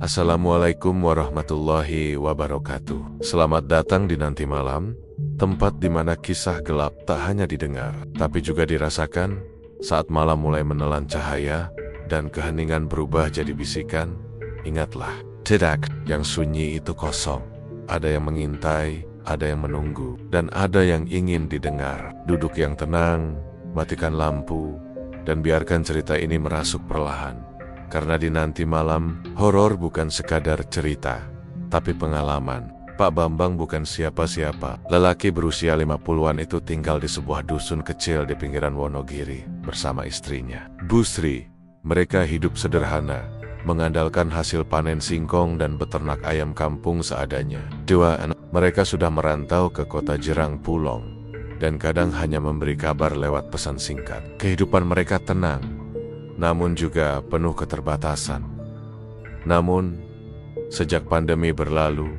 Assalamualaikum warahmatullahi wabarakatuh. Selamat datang di Nanti Malam, tempat di mana kisah gelap tak hanya didengar, tapi juga dirasakan saat malam mulai menelan cahaya dan keheningan berubah jadi bisikan. Ingatlah, tidak, yang sunyi itu kosong. Ada yang mengintai, ada yang menunggu, dan ada yang ingin didengar. Duduk yang tenang, matikan lampu, dan biarkan cerita ini merasuk perlahan. Karena di Nanti Malam, horor bukan sekadar cerita, tapi pengalaman. Pak Bambang bukan siapa-siapa. Lelaki berusia 50-an itu tinggal di sebuah dusun kecil di pinggiran Wonogiri bersama istrinya, Bu Sri. Mereka hidup sederhana, mengandalkan hasil panen singkong dan beternak ayam kampung seadanya. Dua anak mereka sudah merantau ke kota Jerang Pulong, dan kadang hanya memberi kabar lewat pesan singkat. Kehidupan mereka tenang, namun juga penuh keterbatasan. Namun, sejak pandemi berlalu,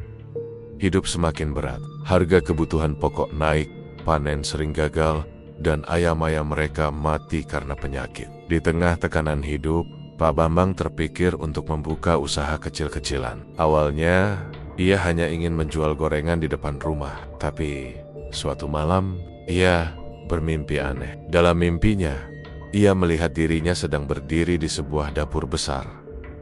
hidup semakin berat. Harga kebutuhan pokok naik, panen sering gagal, dan ayam-ayam mereka mati karena penyakit. Di tengah tekanan hidup, Pak Bambang terpikir untuk membuka usaha kecil-kecilan. Awalnya, ia hanya ingin menjual gorengan di depan rumah. Tapi, suatu malam, ia bermimpi aneh. Dalam mimpinya, ia melihat dirinya sedang berdiri di sebuah dapur besar,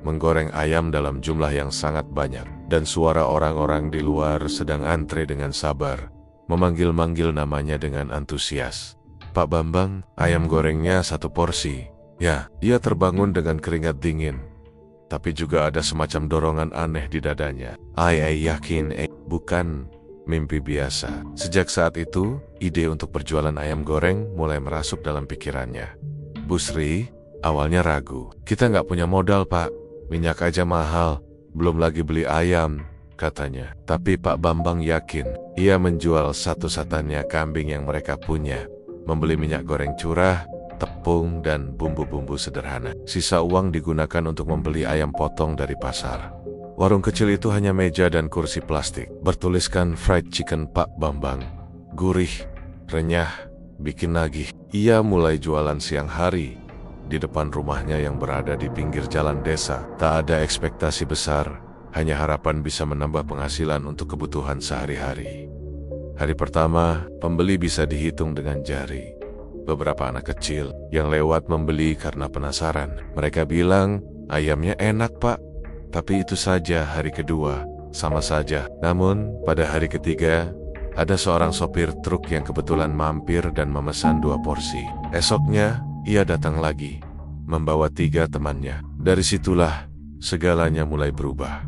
menggoreng ayam dalam jumlah yang sangat banyak, dan suara orang-orang di luar sedang antre dengan sabar, memanggil-manggil namanya dengan antusias. Pak Bambang, ayam gorengnya satu porsi. Ya, ia terbangun dengan keringat dingin, tapi juga ada semacam dorongan aneh di dadanya. Yakin, bukan mimpi biasa. Sejak saat itu, ide untuk berjualan ayam goreng mulai merasuk dalam pikirannya. Bu Sri awalnya ragu. Kita nggak punya modal, Pak. Minyak aja mahal, belum lagi beli ayam, katanya. Tapi Pak Bambang yakin ia menjual satu-satunya kambing yang mereka punya, membeli minyak goreng curah, tepung, dan bumbu-bumbu sederhana. Sisa uang digunakan untuk membeli ayam potong dari pasar. Warung kecil itu hanya meja dan kursi plastik, bertuliskan fried chicken Pak Bambang. Gurih, renyah, bikin nagih. Ia mulai jualan siang hari di depan rumahnya yang berada di pinggir jalan desa. Tak ada ekspektasi besar, hanya harapan bisa menambah penghasilan untuk kebutuhan sehari-hari. Hari pertama, pembeli bisa dihitung dengan jari. Beberapa anak kecil yang lewat membeli karena penasaran. Mereka bilang, ayamnya enak, Pak. Tapi itu saja. Hari kedua, sama saja. Namun, pada hari ketiga, ada seorang sopir truk yang kebetulan mampir dan memesan 2 porsi. Esoknya, ia datang lagi, membawa 3 temannya. Dari situlah, segalanya mulai berubah.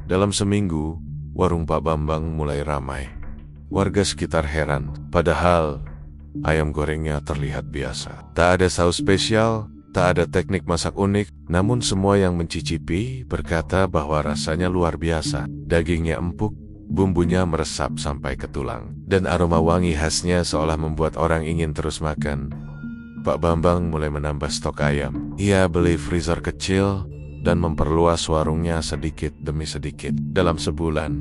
Dalam seminggu, warung Pak Bambang mulai ramai. Warga sekitar heran, padahal ayam gorengnya terlihat biasa. Tak ada saus spesial, tak ada teknik masak unik, namun semua yang mencicipi berkata bahwa rasanya luar biasa. Dagingnya empuk, bumbunya meresap sampai ke tulang, dan aroma wangi khasnya seolah membuat orang ingin terus makan. Pak Bambang mulai menambah stok ayam. Ia beli freezer kecil dan memperluas warungnya sedikit demi sedikit. Dalam sebulan,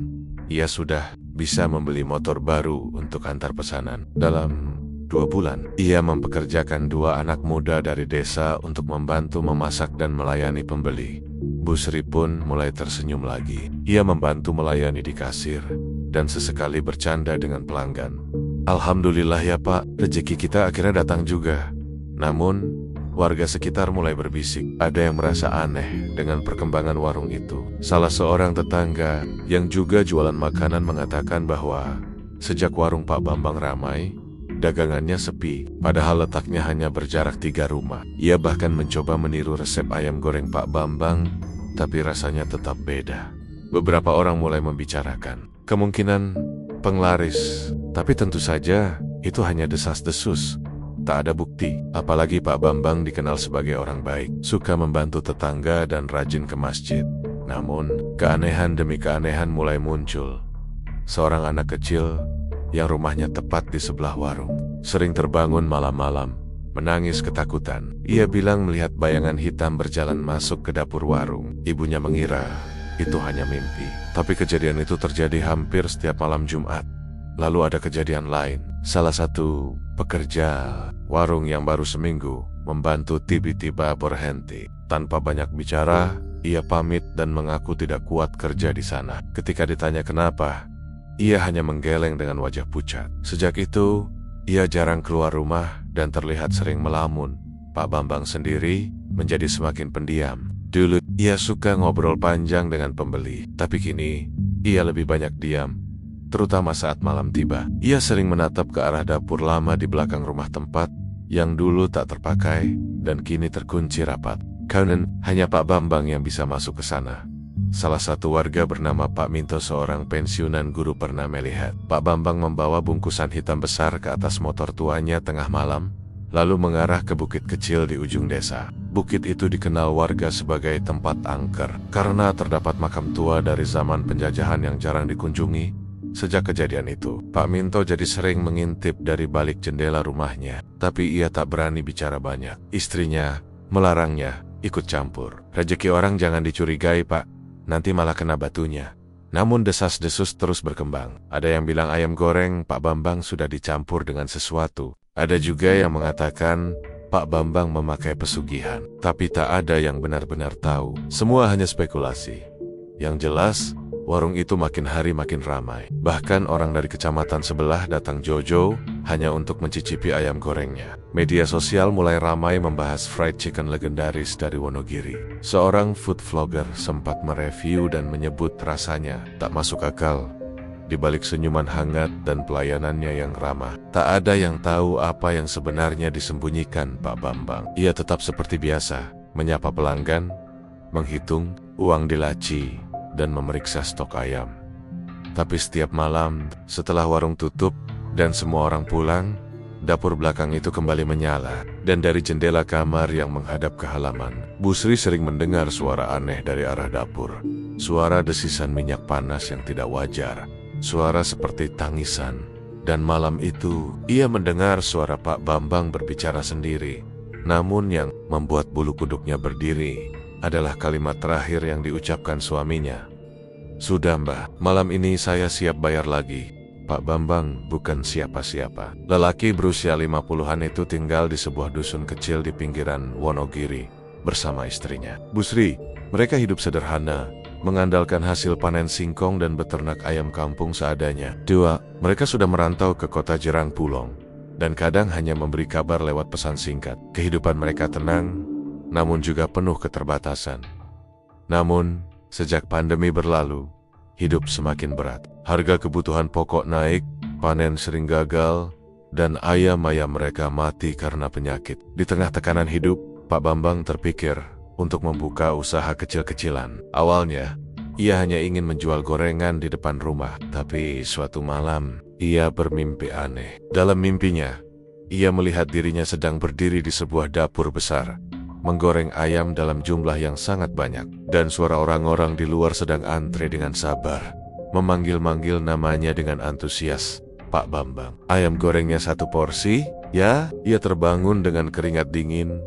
ia sudah bisa membeli motor baru untuk antar pesanan. Dalam 2 bulan, ia mempekerjakan 2 anak muda dari desa untuk membantu memasak dan melayani pembeli. Bu Sri pun mulai tersenyum lagi. Ia membantu melayani di kasir dan sesekali bercanda dengan pelanggan. Alhamdulillah ya Pak, rezeki kita akhirnya datang juga. Namun, warga sekitar mulai berbisik. Ada yang merasa aneh dengan perkembangan warung itu. Salah seorang tetangga yang juga jualan makanan mengatakan bahwa sejak warung Pak Bambang ramai, dagangannya sepi, padahal letaknya hanya berjarak 3 rumah. Ia bahkan mencoba meniru resep ayam goreng Pak Bambang, tapi rasanya tetap beda. Beberapa orang mulai membicarakan kemungkinan penglaris, tapi tentu saja itu hanya desas-desus. Tak ada bukti, apalagi Pak Bambang dikenal sebagai orang baik, suka membantu tetangga dan rajin ke masjid. Namun, keanehan demi keanehan mulai muncul. Seorang anak kecil yang rumahnya tepat di sebelah warung sering terbangun malam-malam, menangis ketakutan. Ia bilang melihat bayangan hitam berjalan masuk ke dapur warung. Ibunya mengira itu hanya mimpi, tapi kejadian itu terjadi hampir setiap malam Jumat. Lalu ada kejadian lain. Salah satu pekerja warung yang baru seminggu membantu tiba-tiba berhenti. Tanpa banyak bicara, Ia pamit dan mengaku tidak kuat kerja di sana. Ketika ditanya kenapa, ia hanya menggeleng dengan wajah pucat. Sejak itu, ia jarang keluar rumah dan terlihat sering melamun. Pak Bambang sendiri menjadi semakin pendiam. Dulu, ia suka ngobrol panjang dengan pembeli, tapi kini, ia lebih banyak diam, terutama saat malam tiba. Ia sering menatap ke arah dapur lama di belakang rumah tempat yang dulu tak terpakai dan kini terkunci rapat. Karena hanya Pak Bambang yang bisa masuk ke sana. Salah satu warga bernama Pak Minto, seorang pensiunan guru, pernah melihat Pak Bambang membawa bungkusan hitam besar ke atas motor tuanya tengah malam, lalu mengarah ke bukit kecil di ujung desa. Bukit itu dikenal warga sebagai tempat angker, karena terdapat makam tua dari zaman penjajahan yang jarang dikunjungi. Sejak kejadian itu, Pak Minto jadi sering mengintip dari balik jendela rumahnya, tapi ia tak berani bicara banyak. Istrinya melarangnya ikut campur. Rezeki orang jangan dicurigai, Pak. Nanti malah kena batunya. Namun desas-desus terus berkembang. Ada yang bilang ayam goreng Pak Bambang sudah dicampur dengan sesuatu. Ada juga yang mengatakan Pak Bambang memakai pesugihan. Tapi tak ada yang benar-benar tahu. Semua hanya spekulasi. Yang jelas, warung itu makin hari makin ramai. Bahkan orang dari kecamatan sebelah datang Jojo hanya untuk mencicipi ayam gorengnya. Media sosial mulai ramai membahas fried chicken legendaris dari Wonogiri. Seorang food vlogger sempat mereview dan menyebut rasanya tak masuk akal. Di balik senyuman hangat dan pelayanannya yang ramah, tak ada yang tahu apa yang sebenarnya disembunyikan Pak Bambang. Ia tetap seperti biasa, menyapa pelanggan, menghitung uang di laci, dan memeriksa stok ayam. Tapi setiap malam, setelah warung tutup dan semua orang pulang, dapur belakang itu kembali menyala. Dan dari jendela kamar yang menghadap ke halaman, Bu Sri sering mendengar suara aneh dari arah dapur. Suara desisan minyak panas yang tidak wajar. Suara seperti tangisan. Dan malam itu, ia mendengar suara Pak Bambang berbicara sendiri. Namun yang membuat bulu kuduknya berdiri adalah kalimat terakhir yang diucapkan suaminya. "Sudah, Mbah, malam ini saya siap bayar lagi." Pak Bambang bukan siapa-siapa. Lelaki berusia 50-an itu tinggal di sebuah dusun kecil di pinggiran Wonogiri bersama istrinya, Bu Sri. Mereka hidup sederhana, mengandalkan hasil panen singkong dan beternak ayam kampung seadanya. Mereka sudah merantau ke kota Jerang Pulong, dan kadang hanya memberi kabar lewat pesan singkat. Kehidupan mereka tenang, namun juga penuh keterbatasan. Namun, sejak pandemi berlalu, hidup semakin berat. Harga kebutuhan pokok naik, panen sering gagal, dan ayam-ayam mereka mati karena penyakit. Di tengah tekanan hidup, Pak Bambang terpikir untuk membuka usaha kecil-kecilan. Awalnya, ia hanya ingin menjual gorengan di depan rumah, tapi suatu malam, ia bermimpi aneh. Dalam mimpinya, ia melihat dirinya sedang berdiri di sebuah dapur besar, menggoreng ayam dalam jumlah yang sangat banyak, dan suara orang-orang di luar sedang antre dengan sabar, memanggil-manggil namanya dengan antusias. "Pak Bambang, ayam gorengnya 1 porsi, ya?" Ia terbangun dengan keringat dingin,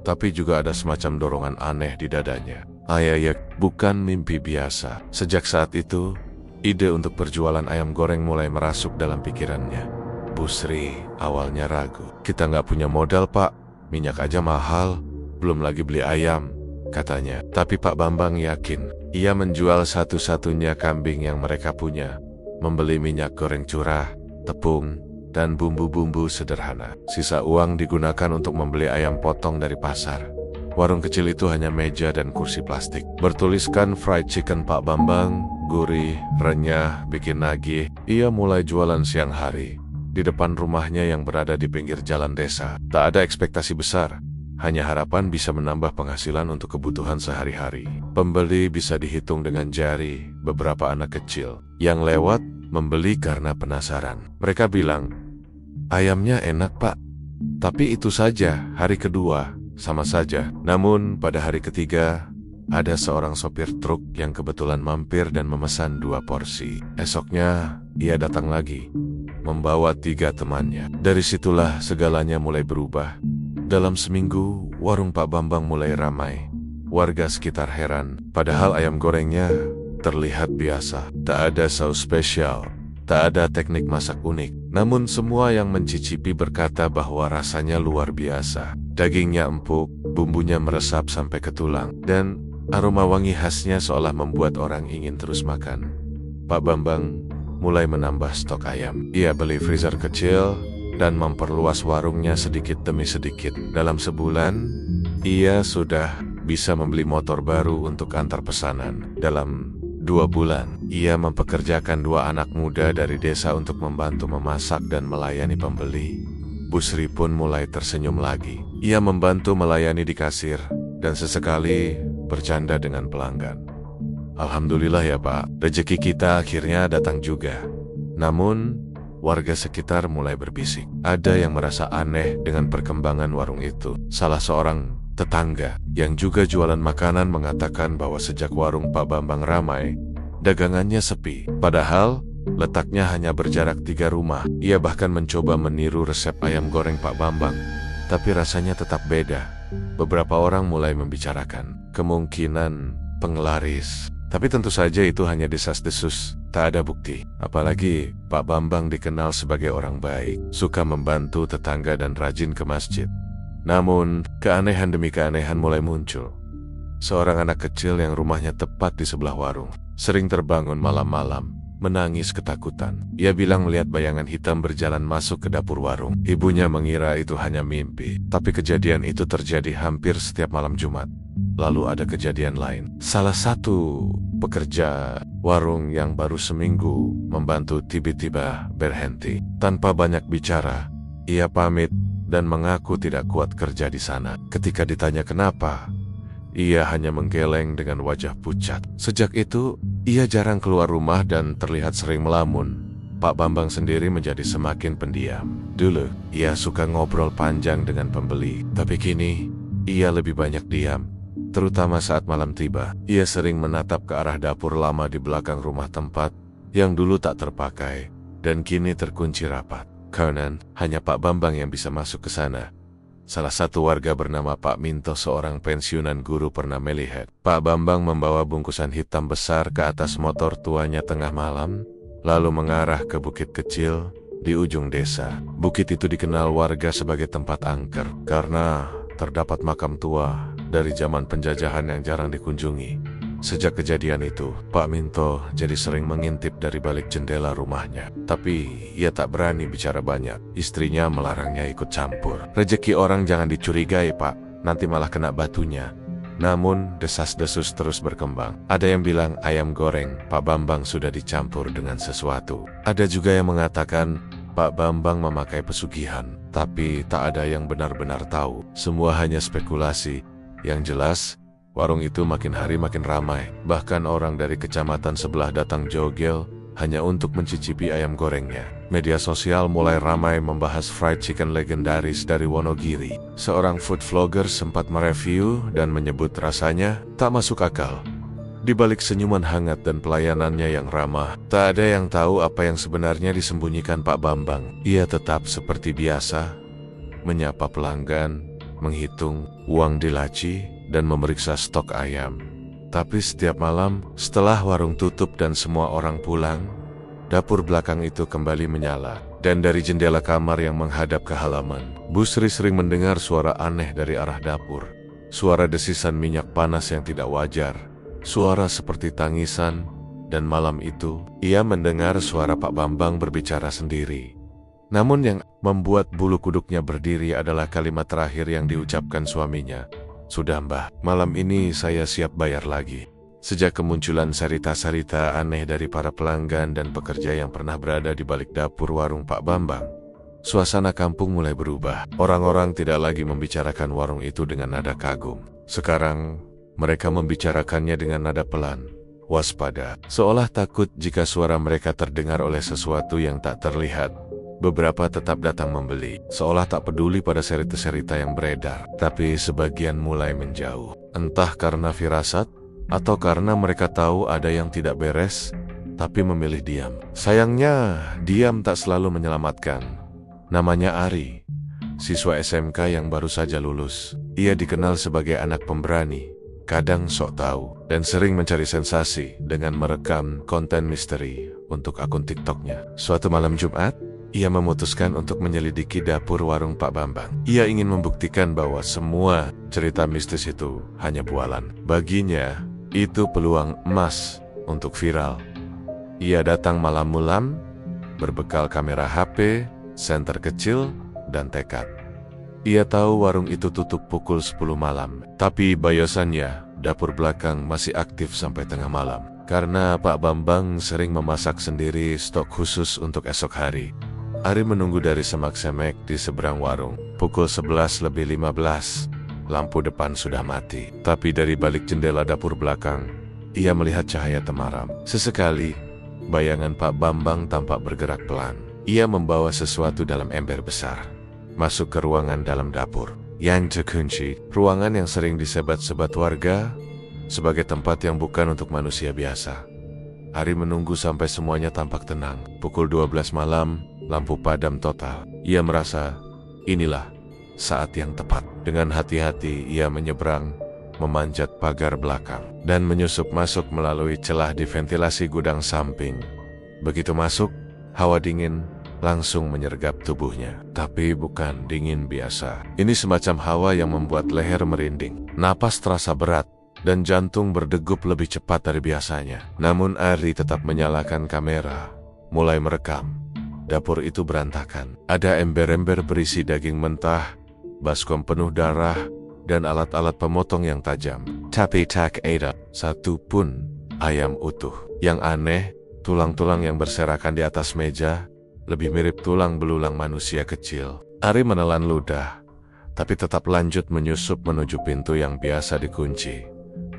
tapi juga ada semacam dorongan aneh di dadanya. Ayayak, bukan mimpi biasa. Sejak saat itu, ide untuk perjualan ayam goreng mulai merasuk dalam pikirannya. Bu Sri awalnya ragu. "Kita nggak punya modal, Pak. Minyak aja mahal. Belum lagi beli ayam," katanya. Tapi Pak Bambang yakin ia menjual satu-satunya kambing yang mereka punya, membeli minyak goreng curah, tepung, dan bumbu-bumbu sederhana. Sisa uang digunakan untuk membeli ayam potong dari pasar. Warung kecil itu hanya meja dan kursi plastik, bertuliskan fried chicken Pak Bambang, gurih, renyah, bikin nagih. Ia mulai jualan siang hari di depan rumahnya yang berada di pinggir jalan desa. Tak ada ekspektasi besar, hanya harapan bisa menambah penghasilan untuk kebutuhan sehari-hari. Pembeli bisa dihitung dengan jari, beberapa anak kecil yang lewat membeli karena penasaran. Mereka bilang, "Ayamnya enak, Pak." Tapi itu saja. Hari kedua, sama saja. Namun pada hari ketiga, ada seorang sopir truk yang kebetulan mampir dan memesan 2 porsi. Esoknya, ia datang lagi, membawa 3 temannya. Dari situlah segalanya mulai berubah. Dalam seminggu, warung Pak Bambang mulai ramai. Warga sekitar heran, padahal ayam gorengnya terlihat biasa. Tak ada saus spesial, tak ada teknik masak unik. Namun semua yang mencicipi berkata bahwa rasanya luar biasa. Dagingnya empuk, bumbunya meresap sampai ke tulang, dan Aroma wangi khasnya seolah membuat orang ingin terus makan. Pak Bambang mulai menambah stok ayam. Ia beli freezer kecil dan memperluas warungnya sedikit demi sedikit. Dalam sebulan, ia sudah bisa membeli motor baru untuk antar pesanan. Dalam 2 bulan, ia mempekerjakan 2 anak muda dari desa untuk membantu memasak dan melayani pembeli. Busri pun mulai tersenyum lagi. Ia membantu melayani di kasir dan sesekali bercanda dengan pelanggan. Alhamdulillah ya Pak, rezeki kita akhirnya datang juga. Namun, warga sekitar mulai berbisik. Ada yang merasa aneh dengan perkembangan warung itu. Salah seorang tetangga yang juga jualan makanan mengatakan bahwa sejak warung Pak Bambang ramai, dagangannya sepi. Padahal letaknya hanya berjarak 3 rumah. Ia bahkan mencoba meniru resep ayam goreng Pak Bambang, tapi rasanya tetap beda. Beberapa orang mulai membicarakan kemungkinan penglaris. Tapi tentu saja itu hanya desas-desus, tak ada bukti. Apalagi Pak Bambang dikenal sebagai orang baik, suka membantu tetangga dan rajin ke masjid. Namun, keanehan demi keanehan mulai muncul. Seorang anak kecil yang rumahnya tepat di sebelah warung, sering terbangun malam-malam, menangis ketakutan. Ia bilang melihat bayangan hitam berjalan masuk ke dapur warung. Ibunya mengira itu hanya mimpi, tapi kejadian itu terjadi hampir setiap malam Jumat. Lalu ada kejadian lain. Salah satu pekerja warung yang baru seminggu membantu tiba-tiba berhenti. Tanpa banyak bicara, ia pamit dan mengaku tidak kuat kerja di sana. Ketika ditanya kenapa, ia hanya menggeleng dengan wajah pucat. Sejak itu, ia jarang keluar rumah dan terlihat sering melamun. Pak Bambang sendiri menjadi semakin pendiam. Dulu, ia suka ngobrol panjang dengan pembeli, tapi kini, ia lebih banyak diam. Terutama saat malam tiba, ia sering menatap ke arah dapur lama di belakang rumah tempat yang dulu tak terpakai dan kini terkunci rapat. Karena hanya Pak Bambang yang bisa masuk ke sana. Salah satu warga bernama Pak Minto, seorang pensiunan guru, pernah melihat Pak Bambang membawa bungkusan hitam besar ke atas motor tuanya tengah malam, lalu mengarah ke bukit kecil di ujung desa. Bukit itu dikenal warga sebagai tempat angker karena terdapat makam tua dari zaman penjajahan yang jarang dikunjungi. Sejak kejadian itu, Pak Minto jadi sering mengintip dari balik jendela rumahnya. Tapi ia tak berani bicara banyak. Istrinya melarangnya ikut campur. Rezeki orang jangan dicurigai Pak, nanti malah kena batunya. Namun desas-desus terus berkembang. Ada yang bilang ayam goreng Pak Bambang sudah dicampur dengan sesuatu. Ada juga yang mengatakan Pak Bambang memakai pesugihan. Tapi tak ada yang benar-benar tahu. Semua hanya spekulasi. Yang jelas, warung itu makin hari makin ramai. Bahkan orang dari kecamatan sebelah datang jogel hanya untuk mencicipi ayam gorengnya. Media sosial mulai ramai membahas fried chicken legendaris dari Wonogiri. Seorang food vlogger sempat mereview dan menyebut rasanya tak masuk akal. Di balik senyuman hangat dan pelayanannya yang ramah, tak ada yang tahu apa yang sebenarnya disembunyikan Pak Bambang. Ia tetap seperti biasa, menyapa pelanggan, menghitung uang di laci, dan memeriksa stok ayam. Tapi setiap malam, setelah warung tutup dan semua orang pulang, dapur belakang itu kembali menyala. Dan dari jendela kamar yang menghadap ke halaman, Busri sering mendengar suara aneh dari arah dapur. Suara desisan minyak panas yang tidak wajar, suara seperti tangisan, dan malam itu, ia mendengar suara Pak Bambang berbicara sendiri. Namun yang membuat bulu kuduknya berdiri adalah kalimat terakhir yang diucapkan suaminya. Sudah Mbah, malam ini saya siap bayar lagi. Sejak kemunculan cerita-cerita aneh dari para pelanggan dan pekerja yang pernah berada di balik dapur warung Pak Bambang, suasana kampung mulai berubah. Orang-orang tidak lagi membicarakan warung itu dengan nada kagum. Sekarang, mereka membicarakannya dengan nada pelan, waspada, seolah takut jika suara mereka terdengar oleh sesuatu yang tak terlihat. Beberapa tetap datang membeli, seolah tak peduli pada cerita-cerita yang beredar. Tapi sebagian mulai menjauh. Entah karena firasat, atau karena mereka tahu ada yang tidak beres, tapi memilih diam. Sayangnya, diam tak selalu menyelamatkan. Namanya Ari, siswa SMK yang baru saja lulus. Ia dikenal sebagai anak pemberani, kadang sok tahu, dan sering mencari sensasi dengan merekam konten misteri untuk akun TikToknya. Suatu malam Jumat, ia memutuskan untuk menyelidiki dapur warung Pak Bambang. Ia ingin membuktikan bahwa semua cerita mistis itu hanya bualan. Baginya, itu peluang emas untuk viral. Ia datang malam-malam, berbekal kamera HP, senter kecil, dan tekad. Ia tahu warung itu tutup pukul 10 malam, tapi bayosannya, dapur belakang masih aktif sampai tengah malam. Karena Pak Bambang sering memasak sendiri stok khusus untuk esok hari. Ari menunggu dari semak-semek di seberang warung. Pukul 11:15, lampu depan sudah mati. Tapi dari balik jendela dapur belakang, ia melihat cahaya temaram. Sesekali, bayangan Pak Bambang tampak bergerak pelan. Ia membawa sesuatu dalam ember besar. Masuk ke ruangan dalam dapur. Yang terkunci, ruangan yang sering disebat-sebat warga sebagai tempat yang bukan untuk manusia biasa. Ari menunggu sampai semuanya tampak tenang. Pukul 12 malam, lampu padam total. Ia merasa, inilah saat yang tepat. Dengan hati-hati, ia menyeberang, memanjat pagar belakang, dan menyusup masuk melalui celah di ventilasi gudang samping. Begitu masuk, hawa dingin langsung menyergap tubuhnya. Tapi bukan dingin biasa. Ini semacam hawa yang membuat leher merinding. Napas terasa berat, dan jantung berdegup lebih cepat dari biasanya. Namun Ari tetap menyalakan kamera, mulai merekam. Dapur itu berantakan. Ada ember-ember berisi daging mentah, baskom penuh darah, dan alat-alat pemotong yang tajam. Tapi tak ada satu pun ayam utuh. Yang aneh, tulang-tulang yang berserakan di atas meja lebih mirip tulang belulang manusia kecil. Ari menelan ludah, tapi tetap lanjut menyusup menuju pintu yang biasa dikunci.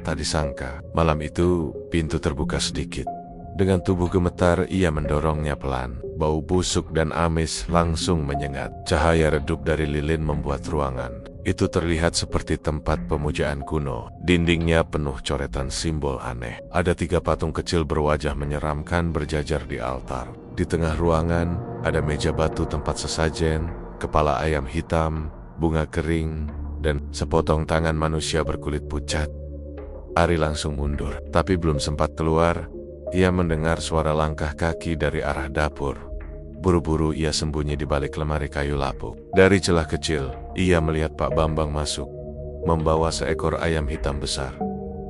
Tak disangka, malam itu pintu terbuka sedikit. Dengan tubuh gemetar, ia mendorongnya pelan. Bau busuk dan amis langsung menyengat. Cahaya redup dari lilin membuat ruangan itu terlihat seperti tempat pemujaan kuno. Dindingnya penuh coretan simbol aneh. Ada 3 patung kecil berwajah menyeramkan berjajar di altar. Di tengah ruangan, ada meja batu tempat sesajen, kepala ayam hitam, bunga kering, dan sepotong tangan manusia berkulit pucat. Ari langsung mundur, tapi belum sempat keluar, ia mendengar suara langkah kaki dari arah dapur. Buru-buru ia sembunyi di balik lemari kayu lapuk. Dari celah kecil, ia melihat Pak Bambang masuk, membawa seekor ayam hitam besar.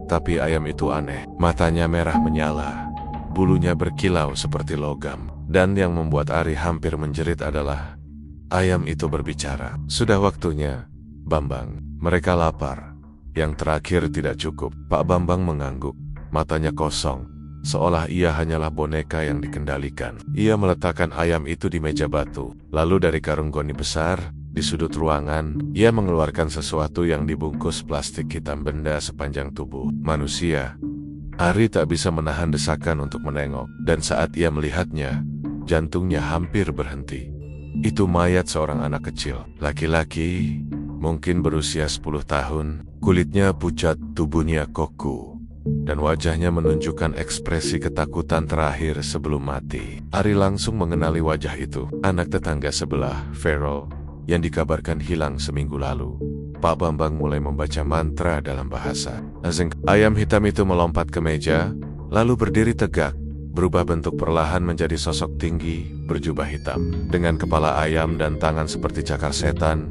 Tapi ayam itu aneh, matanya merah menyala, bulunya berkilau seperti logam. Dan yang membuat Ari hampir menjerit adalah, ayam itu berbicara. Sudah waktunya, Bambang. Mereka lapar. Yang terakhir tidak cukup. Pak Bambang mengangguk, matanya kosong, seolah ia hanyalah boneka yang dikendalikan. Ia meletakkan ayam itu di meja batu. Lalu dari karung goni besar, di sudut ruangan, ia mengeluarkan sesuatu yang dibungkus plastik hitam, benda sepanjang tubuh manusia. Ari tak bisa menahan desakan untuk menengok, dan saat ia melihatnya, jantungnya hampir berhenti. Itu mayat seorang anak kecil, laki-laki, mungkin berusia 10 tahun, kulitnya pucat, tubuhnya kaku, dan wajahnya menunjukkan ekspresi ketakutan terakhir sebelum mati. Ari langsung mengenali wajah itu, anak tetangga sebelah, Vero, yang dikabarkan hilang seminggu lalu. Pak Bambang mulai membaca mantra dalam bahasa asing. Ayam hitam itu melompat ke meja, lalu berdiri tegak, berubah bentuk perlahan menjadi sosok tinggi, berjubah hitam, dengan kepala ayam dan tangan seperti cakar setan.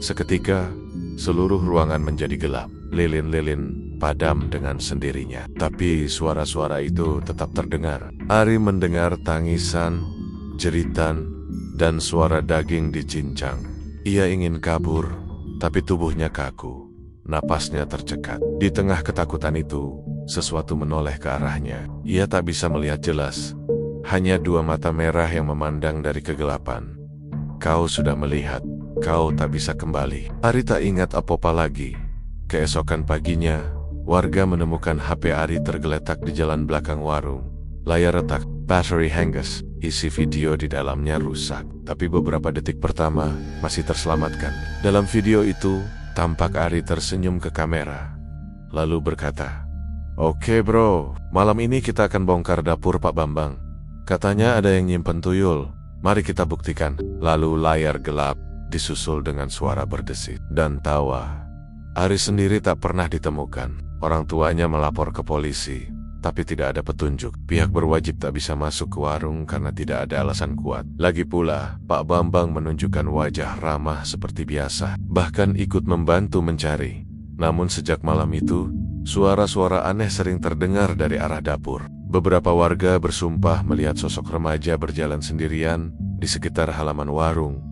Seketika, seluruh ruangan menjadi gelap. Lilin-lilin padam dengan sendirinya. Tapi suara-suara itu tetap terdengar. Ari mendengar tangisan, jeritan, dan suara daging dicincang. Ia ingin kabur, tapi tubuhnya kaku. Napasnya tercekat. Di tengah ketakutan itu, sesuatu menoleh ke arahnya. Ia tak bisa melihat jelas. Hanya 2 mata merah yang memandang dari kegelapan. Kau sudah melihat, kau tak bisa kembali. Ari tak ingat apa-apa lagi. Keesokan paginya, warga menemukan HP Ari tergeletak di jalan belakang warung. Layar retak, battery hangus, isi video di dalamnya rusak. Tapi beberapa detik pertama masih terselamatkan. Dalam video itu, tampak Ari tersenyum ke kamera, lalu berkata, "Oke bro, malam ini kita akan bongkar dapur Pak Bambang. Katanya ada yang nyimpen tuyul, mari kita buktikan." Lalu layar gelap disusul dengan suara berdesit dan tawa. Ari sendiri tak pernah ditemukan. Orang tuanya melapor ke polisi, tapi tidak ada petunjuk. Pihak berwajib tak bisa masuk ke warung karena tidak ada alasan kuat. Lagi pula, Pak Bambang menunjukkan wajah ramah seperti biasa, bahkan ikut membantu mencari. Namun sejak malam itu, suara-suara aneh sering terdengar dari arah dapur. Beberapa warga bersumpah melihat sosok remaja berjalan sendirian di sekitar halaman warung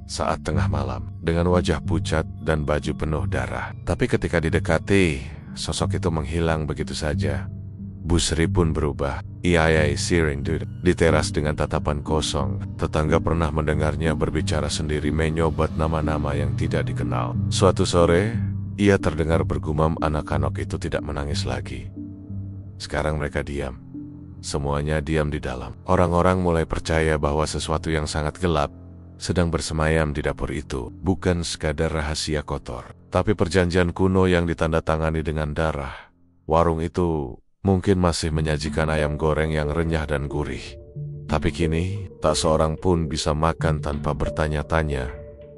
saat tengah malam, dengan wajah pucat dan baju penuh darah. Tapi ketika didekati, sosok itu menghilang begitu saja. Bu Sri pun berubah. Ia sering duduk di teras dengan tatapan kosong. Tetangga pernah mendengarnya berbicara sendiri menyobot nama-nama yang tidak dikenal. Suatu sore, ia terdengar bergumam anak-anak itu tidak menangis lagi. Sekarang mereka diam. Semuanya diam di dalam. Orang-orang mulai percaya bahwa sesuatu yang sangat gelap sedang bersemayam di dapur itu. Bukan sekadar rahasia kotor, tapi perjanjian kuno yang ditandatangani dengan darah. Warung itu mungkin masih menyajikan ayam goreng yang renyah dan gurih. Tapi kini, tak seorang pun bisa makan tanpa bertanya-tanya,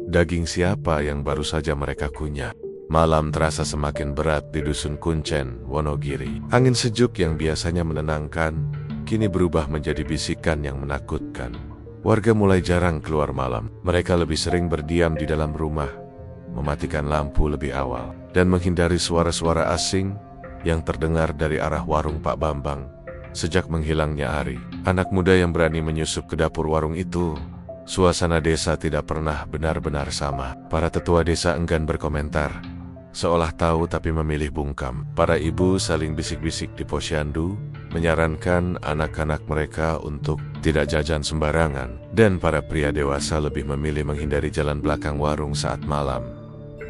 daging siapa yang baru saja mereka kunyah. Malam terasa semakin berat di Dusun Kuncen, Wonogiri. Angin sejuk yang biasanya menenangkan, kini berubah menjadi bisikan yang menakutkan. Warga mulai jarang keluar malam. Mereka lebih sering berdiam di dalam rumah, mematikan lampu lebih awal, dan menghindari suara-suara asing yang terdengar dari arah warung Pak Bambang. Sejak menghilangnya Ari, anak muda yang berani menyusup ke dapur warung itu, suasana desa tidak pernah benar-benar sama. Para tetua desa enggan berkomentar, seolah tahu tapi memilih bungkam. Para ibu saling bisik-bisik di posyandu, menyarankan anak-anak mereka untuk tidak jajan sembarangan, dan para pria dewasa lebih memilih menghindari jalan belakang warung saat malam.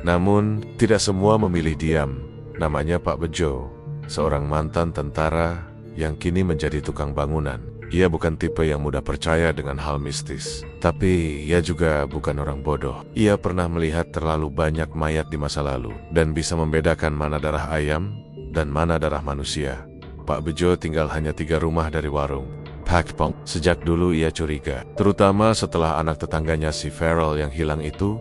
Namun, tidak semua memilih diam. Namanya Pak Bejo, seorang mantan tentara yang kini menjadi tukang bangunan. Ia bukan tipe yang mudah percaya dengan hal mistis, tapi ia juga bukan orang bodoh. Ia pernah melihat terlalu banyak mayat di masa lalu, dan bisa membedakan mana darah ayam dan mana darah manusia. Pak Bejo tinggal hanya 3 rumah dari warung Pak Pong. Sejak dulu ia curiga, terutama setelah anak tetangganya si Feral yang hilang itu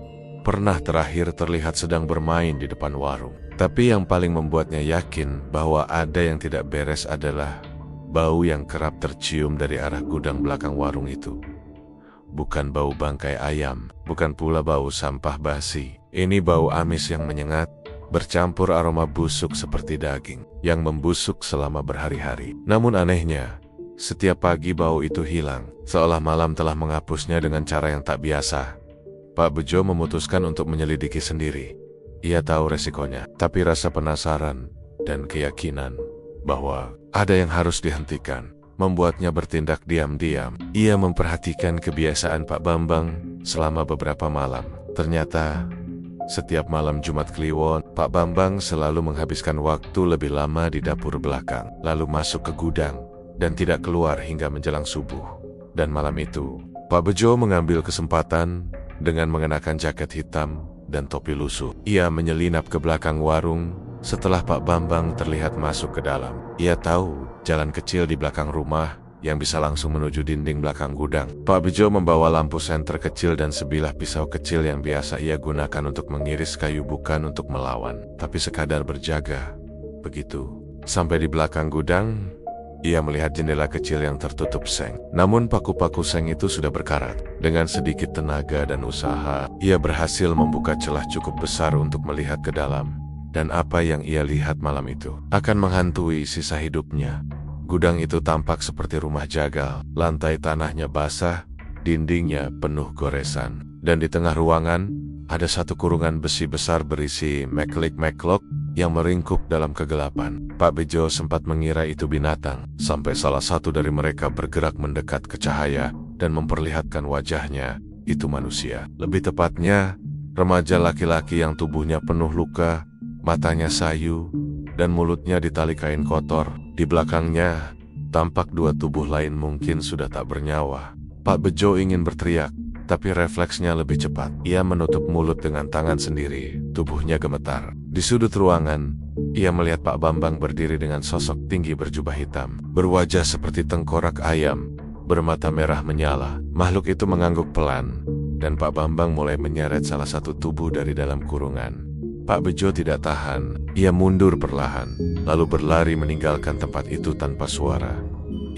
pernah terakhir terlihat sedang bermain di depan warung. Tapi yang paling membuatnya yakin bahwa ada yang tidak beres adalah bau yang kerap tercium dari arah gudang belakang warung itu. Bukan bau bangkai ayam, bukan pula bau sampah basi. Ini bau amis yang menyengat, bercampur aroma busuk seperti daging yang membusuk selama berhari-hari. Namun anehnya, setiap pagi bau itu hilang, seolah malam telah menghapusnya dengan cara yang tak biasa. Pak Bejo memutuskan untuk menyelidiki sendiri. Ia tahu resikonya, tapi rasa penasaran dan keyakinan bahwa ada yang harus dihentikan membuatnya bertindak diam-diam. Ia memperhatikan kebiasaan Pak Bambang selama beberapa malam. Ternyata, setiap malam Jumat Kliwon, Pak Bambang selalu menghabiskan waktu lebih lama di dapur belakang, lalu masuk ke gudang, dan tidak keluar hingga menjelang subuh. Dan malam itu, Pak Bejo mengambil kesempatan dengan mengenakan jaket hitam dan topi lusuh. Ia menyelinap ke belakang warung setelah Pak Bambang terlihat masuk ke dalam. Ia tahu jalan kecil di belakang rumah yang bisa langsung menuju dinding belakang gudang. Pak Bejo membawa lampu senter kecil dan sebilah pisau kecil yang biasa ia gunakan untuk mengiris kayu, bukan untuk melawan, tapi sekadar berjaga. Begitu sampai di belakang gudang, ia melihat jendela kecil yang tertutup seng. Namun paku-paku seng itu sudah berkarat. Dengan sedikit tenaga dan usaha, ia berhasil membuka celah cukup besar untuk melihat ke dalam. Dan apa yang ia lihat malam itu akan menghantui sisa hidupnya. Gudang itu tampak seperti rumah jagal. Lantai tanahnya basah, dindingnya penuh goresan. Dan di tengah ruangan, ada satu kurungan besi besar berisi meklik-meklok yang meringkuk dalam kegelapan. Pak Bejo sempat mengira itu binatang, sampai salah satu dari mereka bergerak mendekat ke cahaya dan memperlihatkan wajahnya. Itu manusia. Lebih tepatnya, remaja laki-laki yang tubuhnya penuh luka, matanya sayu, dan mulutnya ditali kain kotor. Di belakangnya, tampak 2 tubuh lain mungkin sudah tak bernyawa. Pak Bejo ingin berteriak, tapi refleksnya lebih cepat. Ia menutup mulut dengan tangan sendiri, tubuhnya gemetar. Di sudut ruangan, ia melihat Pak Bambang berdiri dengan sosok tinggi berjubah hitam, berwajah seperti tengkorak ayam, bermata merah menyala. Makhluk itu mengangguk pelan, dan Pak Bambang mulai menyeret salah satu tubuh dari dalam kurungan. Pak Bejo tidak tahan. Ia mundur perlahan, lalu berlari meninggalkan tempat itu tanpa suara.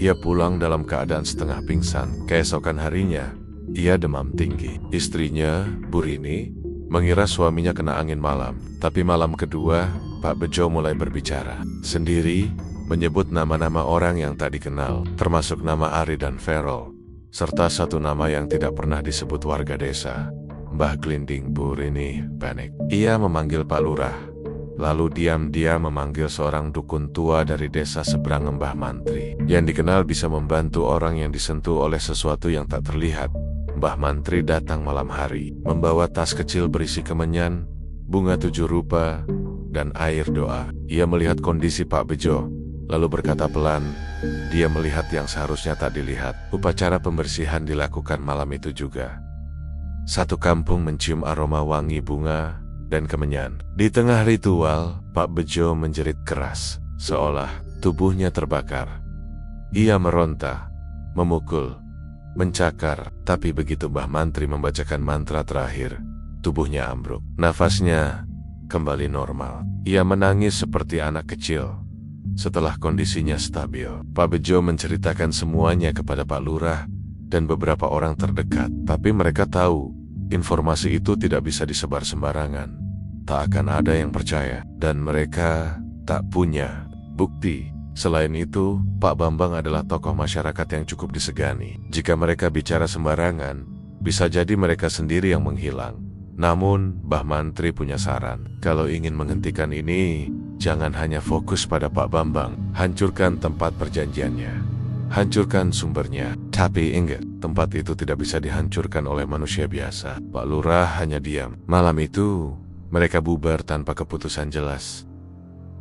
Ia pulang dalam keadaan setengah pingsan. Keesokan harinya, ia demam tinggi. Istrinya, Bu Rini, mengira suaminya kena angin malam. Tapi malam kedua, Pak Bejo mulai berbicara sendiri, menyebut nama-nama orang yang tak dikenal, termasuk nama Ari dan Ferol, serta satu nama yang tidak pernah disebut warga desa. Mbah Glinding. Bu Rini panik. Ia memanggil Pak Lurah, lalu diam-diam memanggil seorang dukun tua dari desa seberang, Mbah Mantri, yang dikenal bisa membantu orang yang disentuh oleh sesuatu yang tak terlihat. Mbah Mantri datang malam hari, membawa tas kecil berisi kemenyan, bunga 7 rupa, dan air doa. Ia melihat kondisi Pak Bejo, lalu berkata pelan, dia melihat yang seharusnya tak dilihat. Upacara pembersihan dilakukan malam itu juga. Satu kampung mencium aroma wangi bunga dan kemenyan. Di tengah ritual, Pak Bejo menjerit keras, seolah tubuhnya terbakar. Ia meronta, memukul, mencakar, tapi begitu Mbah Mantri membacakan mantra terakhir, tubuhnya ambruk. Nafasnya kembali normal. Ia menangis seperti anak kecil. Setelah kondisinya stabil, Pak Bejo menceritakan semuanya kepada Pak Lurah dan beberapa orang terdekat. Tapi mereka tahu, informasi itu tidak bisa disebar sembarangan. Tak akan ada yang percaya, dan mereka tak punya bukti. Selain itu, Pak Bambang adalah tokoh masyarakat yang cukup disegani. Jika mereka bicara sembarangan, bisa jadi mereka sendiri yang menghilang. Namun, Mbah Mantri punya saran. Kalau ingin menghentikan ini, jangan hanya fokus pada Pak Bambang. Hancurkan tempat perjanjiannya. Hancurkan sumbernya. Tapi ingat, tempat itu tidak bisa dihancurkan oleh manusia biasa. Pak Lurah hanya diam. Malam itu, mereka bubar tanpa keputusan jelas.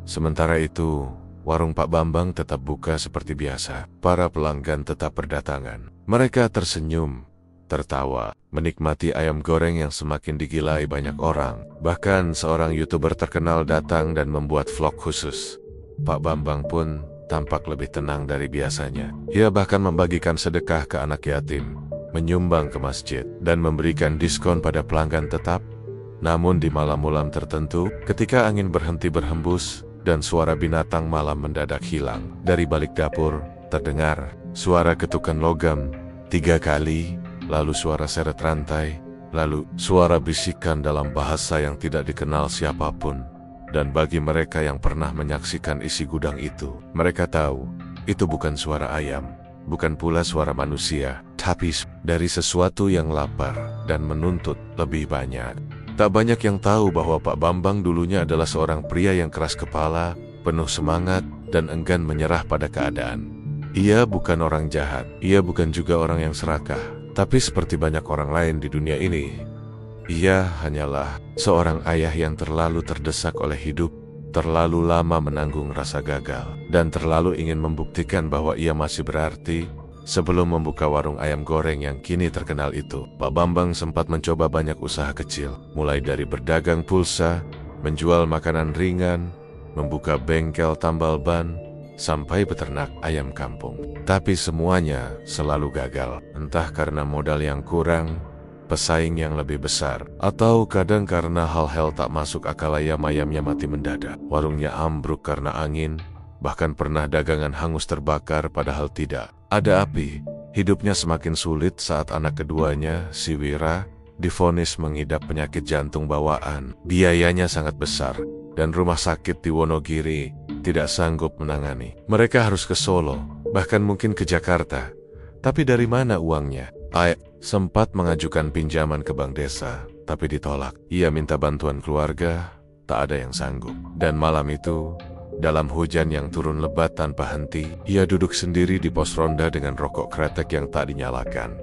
Sementara itu, warung Pak Bambang tetap buka seperti biasa. Para pelanggan tetap berdatangan. Mereka tersenyum, tertawa, menikmati ayam goreng yang semakin digilai banyak orang. Bahkan seorang YouTuber terkenal datang dan membuat vlog khusus. Pak Bambang pun tampak lebih tenang dari biasanya. Ia bahkan membagikan sedekah ke anak yatim, menyumbang ke masjid, dan memberikan diskon pada pelanggan tetap. Namun di malam-malam tertentu, ketika angin berhenti berhembus dan suara binatang malam mendadak hilang, dari balik dapur terdengar suara ketukan logam 3 kali, lalu suara seret rantai, lalu suara bisikan dalam bahasa yang tidak dikenal siapapun. Dan bagi mereka yang pernah menyaksikan isi gudang itu, mereka tahu itu bukan suara ayam, bukan pula suara manusia, tapi dari sesuatu yang lapar dan menuntut lebih banyak. Tak banyak yang tahu bahwa Pak Bambang dulunya adalah seorang pria yang keras kepala, penuh semangat, dan enggan menyerah pada keadaan. Ia bukan orang jahat, ia bukan juga orang yang serakah, tapi seperti banyak orang lain di dunia ini, ia hanyalah seorang ayah yang terlalu terdesak oleh hidup, terlalu lama menanggung rasa gagal, dan terlalu ingin membuktikan bahwa ia masih berarti sebelum membuka warung ayam goreng yang kini terkenal itu. Pak Bambang sempat mencoba banyak usaha kecil, mulai dari berdagang pulsa, menjual makanan ringan, membuka bengkel tambal ban, sampai beternak ayam kampung. Tapi semuanya selalu gagal, entah karena modal yang kurang, pesaing yang lebih besar, atau kadang karena hal-hal tak masuk akal. Ayam-ayamnya mati mendadak, warungnya ambruk karena angin, bahkan pernah dagangan hangus terbakar padahal tidak ada api. Hidupnya semakin sulit saat anak keduanya, si Wira, divonis mengidap penyakit jantung bawaan. Biayanya sangat besar, dan rumah sakit di Wonogiri tidak sanggup menangani. Mereka harus ke Solo, bahkan mungkin ke Jakarta. Tapi dari mana uangnya? Sempat mengajukan pinjaman ke bank desa, tapi ditolak. Ia minta bantuan keluarga, tak ada yang sanggup. Dan malam itu, dalam hujan yang turun lebat tanpa henti, ia duduk sendiri di pos ronda dengan rokok kretek yang tak dinyalakan.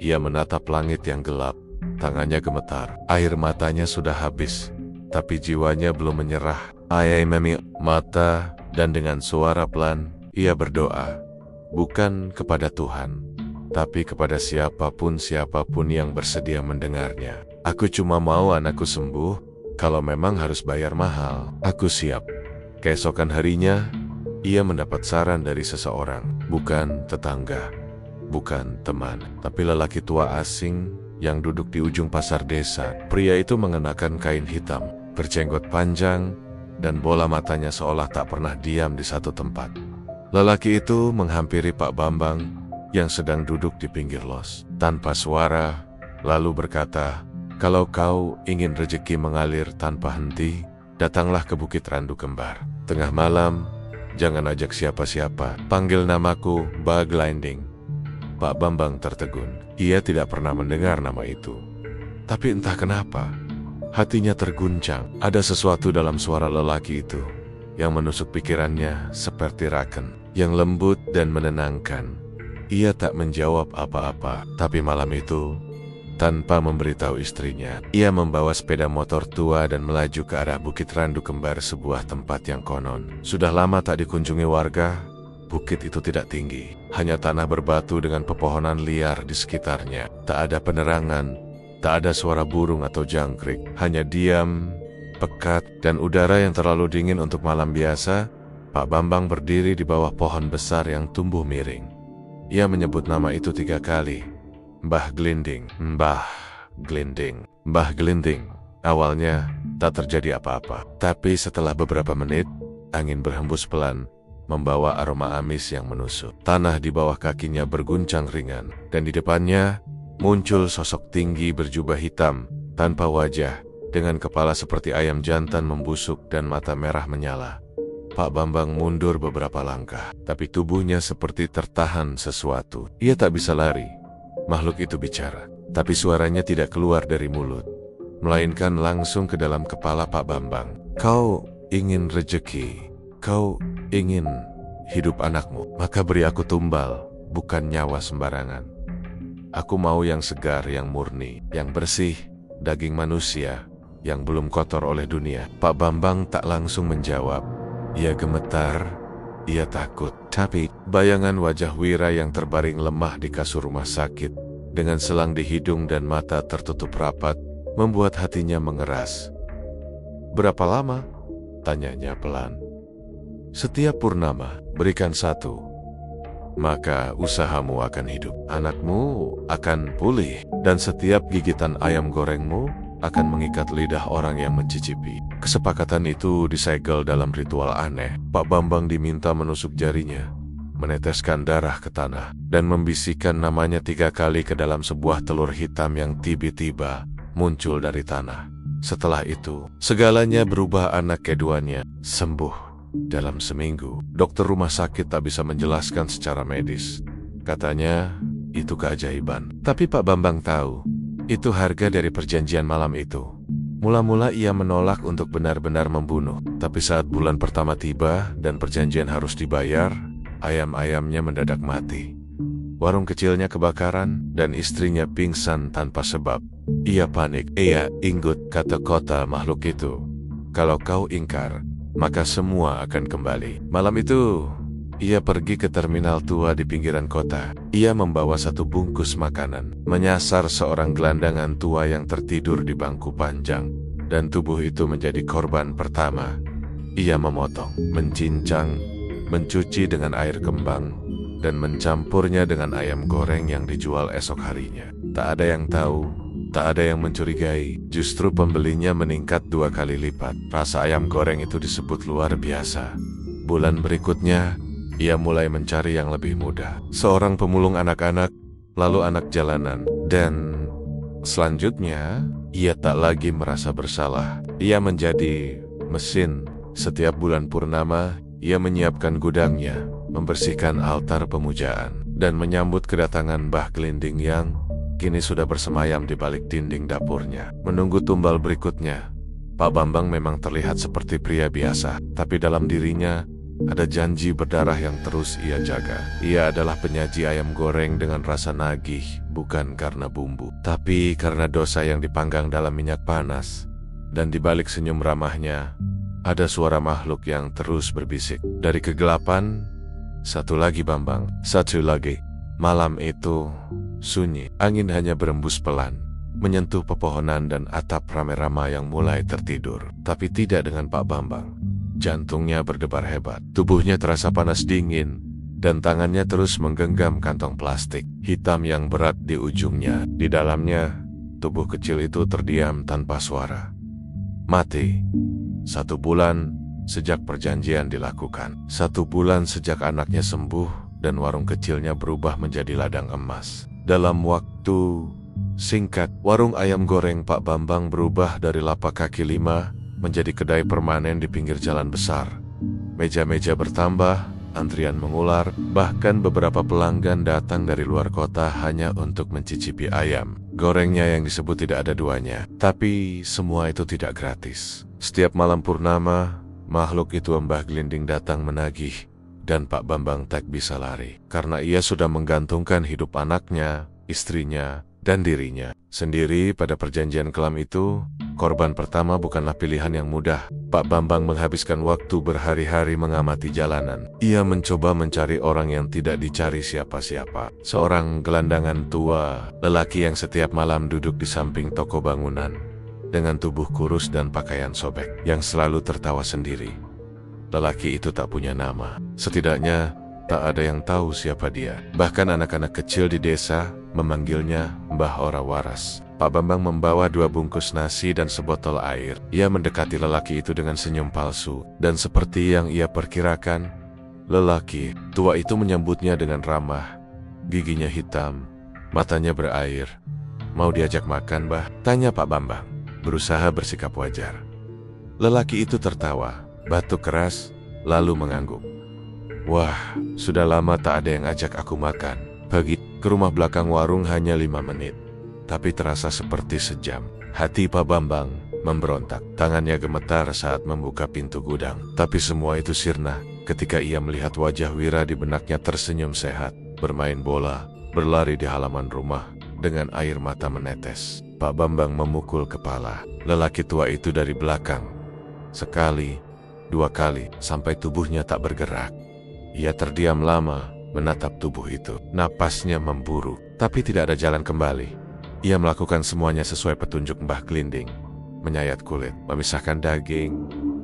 Ia menatap langit yang gelap, tangannya gemetar. Air matanya sudah habis, tapi jiwanya belum menyerah. Ia memiliki mata, dan dengan suara pelan, ia berdoa, bukan kepada Tuhan, tapi kepada siapapun yang bersedia mendengarnya. Aku cuma mau anakku sembuh, kalau memang harus bayar mahal, aku siap. Keesokan harinya, ia mendapat saran dari seseorang, bukan tetangga, bukan teman, tapi lelaki tua asing yang duduk di ujung pasar desa. Pria itu mengenakan kain hitam, berjenggot panjang, dan bola matanya seolah tak pernah diam di satu tempat. Lelaki itu menghampiri Pak Bambang yang sedang duduk di pinggir los. Tanpa suara, lalu berkata, "Kalau kau ingin rezeki mengalir tanpa henti, datanglah ke Bukit Randu Kembar. Tengah malam, jangan ajak siapa-siapa. Panggil namaku Baglinding." Pak Bambang tertegun. Ia tidak pernah mendengar nama itu. Tapi entah kenapa, hatinya terguncang. Ada sesuatu dalam suara lelaki itu yang menusuk pikirannya seperti raken, yang lembut dan menenangkan. Ia tak menjawab apa-apa, tapi malam itu, tanpa memberitahu istrinya, ia membawa sepeda motor tua dan melaju ke arah Bukit Randu Kembar, sebuah tempat yang konon sudah lama tak dikunjungi warga. Bukit itu tidak tinggi, hanya tanah berbatu dengan pepohonan liar di sekitarnya. Tak ada penerangan, tak ada suara burung atau jangkrik, hanya diam, pekat, dan udara yang terlalu dingin untuk malam biasa. Pak Bambang berdiri di bawah pohon besar yang tumbuh miring. Ia menyebut nama itu 3 kali. Mbah Glinding, Mbah Glinding, Mbah Glinding. Awalnya tak terjadi apa-apa, tapi setelah beberapa menit, angin berhembus pelan, membawa aroma amis yang menusuk. Tanah di bawah kakinya berguncang ringan, dan di depannya muncul sosok tinggi berjubah hitam, tanpa wajah, dengan kepala seperti ayam jantan membusuk dan mata merah menyala. Pak Bambang mundur beberapa langkah, tapi tubuhnya seperti tertahan sesuatu. Ia tak bisa lari. Makhluk itu bicara, tapi suaranya tidak keluar dari mulut, melainkan langsung ke dalam kepala Pak Bambang. "Kau ingin rezeki, kau ingin hidup anakmu, maka beri aku tumbal, bukan nyawa sembarangan. Aku mau yang segar, yang murni, yang bersih, daging manusia, yang belum kotor oleh dunia." Pak Bambang tak langsung menjawab. Ia gemetar, ia takut. Tapi bayangan wajah Wira yang terbaring lemah di kasur rumah sakit, dengan selang di hidung dan mata tertutup rapat, membuat hatinya mengeras. "Berapa lama?" tanyanya pelan. "Setiap purnama, berikan 1. Maka usahamu akan hidup, anakmu akan pulih, dan setiap gigitan ayam gorengmu akan mengikat lidah orang yang mencicipi." Kesepakatan itu disegel dalam ritual aneh. Pak Bambang diminta menusuk jarinya, meneteskan darah ke tanah, dan membisikkan namanya 3 kali ke dalam sebuah telur hitam yang tiba-tiba muncul dari tanah. Setelah itu, segalanya berubah. Anak keduanya sembuh dalam seminggu. Dokter rumah sakit tak bisa menjelaskan secara medis. Katanya, itu keajaiban. Tapi Pak Bambang tahu, itu harga dari perjanjian malam itu. Mula-mula ia menolak untuk benar-benar membunuh. Tapi saat bulan pertama tiba dan perjanjian harus dibayar, ayam-ayamnya mendadak mati. Warung kecilnya kebakaran dan istrinya pingsan tanpa sebab. Ia panik. "Ia inggut," kata kota makhluk itu. "Kalau kau ingkar, maka semua akan kembali." Malam itu, ia pergi ke terminal tua di pinggiran kota. Ia membawa 1 bungkus makanan, menyasar seorang gelandangan tua yang tertidur di bangku panjang, dan tubuh itu menjadi korban pertama. Ia memotong, mencincang, mencuci dengan air kembang, dan mencampurnya dengan ayam goreng yang dijual esok harinya. Tak ada yang tahu, tak ada yang mencurigai. Justru pembelinya meningkat 2 kali lipat. Rasa ayam goreng itu disebut luar biasa. Bulan berikutnya, ia mulai mencari yang lebih mudah. Seorang pemulung anak-anak, lalu anak jalanan, dan selanjutnya, ia tak lagi merasa bersalah. Ia menjadi mesin. Setiap bulan purnama, ia menyiapkan gudangnya, membersihkan altar pemujaan, dan menyambut kedatangan Mbah Glinding yang kini sudah bersemayam di balik dinding dapurnya, menunggu tumbal berikutnya. Pak Bambang memang terlihat seperti pria biasa, tapi dalam dirinya ada janji berdarah yang terus ia jaga. Ia adalah penyaji ayam goreng dengan rasa nagih, bukan karena bumbu, tapi karena dosa yang dipanggang dalam minyak panas. Dan di balik senyum ramahnya, ada suara makhluk yang terus berbisik. Dari kegelapan, "Satu lagi Bambang, satu lagi." Malam itu sunyi. Angin hanya berembus pelan, menyentuh pepohonan dan atap rame-rama yang mulai tertidur. Tapi tidak dengan Pak Bambang. Jantungnya berdebar hebat, tubuhnya terasa panas dingin, dan tangannya terus menggenggam kantong plastik hitam yang berat di ujungnya. Di dalamnya, tubuh kecil itu terdiam tanpa suara. Mati. 1 bulan sejak perjanjian dilakukan. 1 bulan sejak anaknya sembuh dan warung kecilnya berubah menjadi ladang emas. Dalam waktu singkat, warung ayam goreng Pak Bambang berubah dari lapak kaki 5 menjadi kedai permanen di pinggir jalan besar. Meja-meja bertambah, antrian mengular, bahkan beberapa pelanggan datang dari luar kota hanya untuk mencicipi ayam gorengnya yang disebut tidak ada duanya. Tapi semua itu tidak gratis. Setiap malam purnama, makhluk itu Mbah Glinding datang menagih, dan Pak Bambang tak bisa lari, karena ia sudah menggantungkan hidup anaknya, istrinya, dan dirinya sendiri pada perjanjian kelam itu. Korban pertama bukanlah pilihan yang mudah. Pak Bambang menghabiskan waktu berhari-hari mengamati jalanan. Ia mencoba mencari orang yang tidak dicari siapa-siapa. Seorang gelandangan tua, lelaki yang setiap malam duduk di samping toko bangunan, dengan tubuh kurus dan pakaian sobek, yang selalu tertawa sendiri. Lelaki itu tak punya nama. Setidaknya, tak ada yang tahu siapa dia. Bahkan anak-anak kecil di desa memanggilnya Mbah Ora Waras. Pak Bambang membawa 2 bungkus nasi dan sebotol air. Ia mendekati lelaki itu dengan senyum palsu. Dan seperti yang ia perkirakan, lelaki tua itu menyambutnya dengan ramah. Giginya hitam, matanya berair. "Mau diajak makan, Mbah?" tanya Pak Bambang, berusaha bersikap wajar. Lelaki itu tertawa, batuk keras, lalu mengangguk. "Wah, sudah lama tak ada yang ajak aku makan. Pergi ke rumah belakang warung hanya 5 menit. Tapi terasa seperti sejam." Hati Pak Bambang memberontak. Tangannya gemetar saat membuka pintu gudang. Tapi semua itu sirna ketika ia melihat wajah Wira di benaknya tersenyum sehat, bermain bola, berlari di halaman rumah, dengan air mata menetes. Pak Bambang memukul kepala lelaki tua itu dari belakang. Sekali, 2 kali, sampai tubuhnya tak bergerak. Ia terdiam lama, menatap tubuh itu. Napasnya memburu, tapi tidak ada jalan kembali. Ia melakukan semuanya sesuai petunjuk Mbah Glinding. Menyayat kulit, memisahkan daging,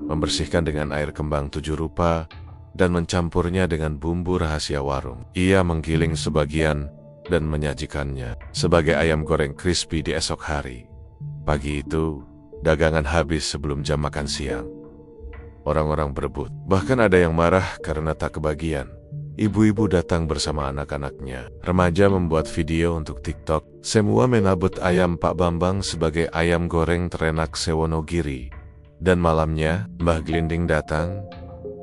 membersihkan dengan air kembang 7 rupa, dan mencampurnya dengan bumbu rahasia warung. Ia menggiling sebagian dan menyajikannya sebagai ayam goreng crispy di esok hari. Pagi itu, dagangan habis sebelum jam makan siang. Orang-orang berebut, bahkan ada yang marah karena tak kebagian. Ibu-ibu datang bersama anak-anaknya. Remaja membuat video untuk TikTok. Semua menabut ayam Pak Bambang sebagai ayam goreng terenak sewonogiri. Dan malamnya, Mbah Glinding datang.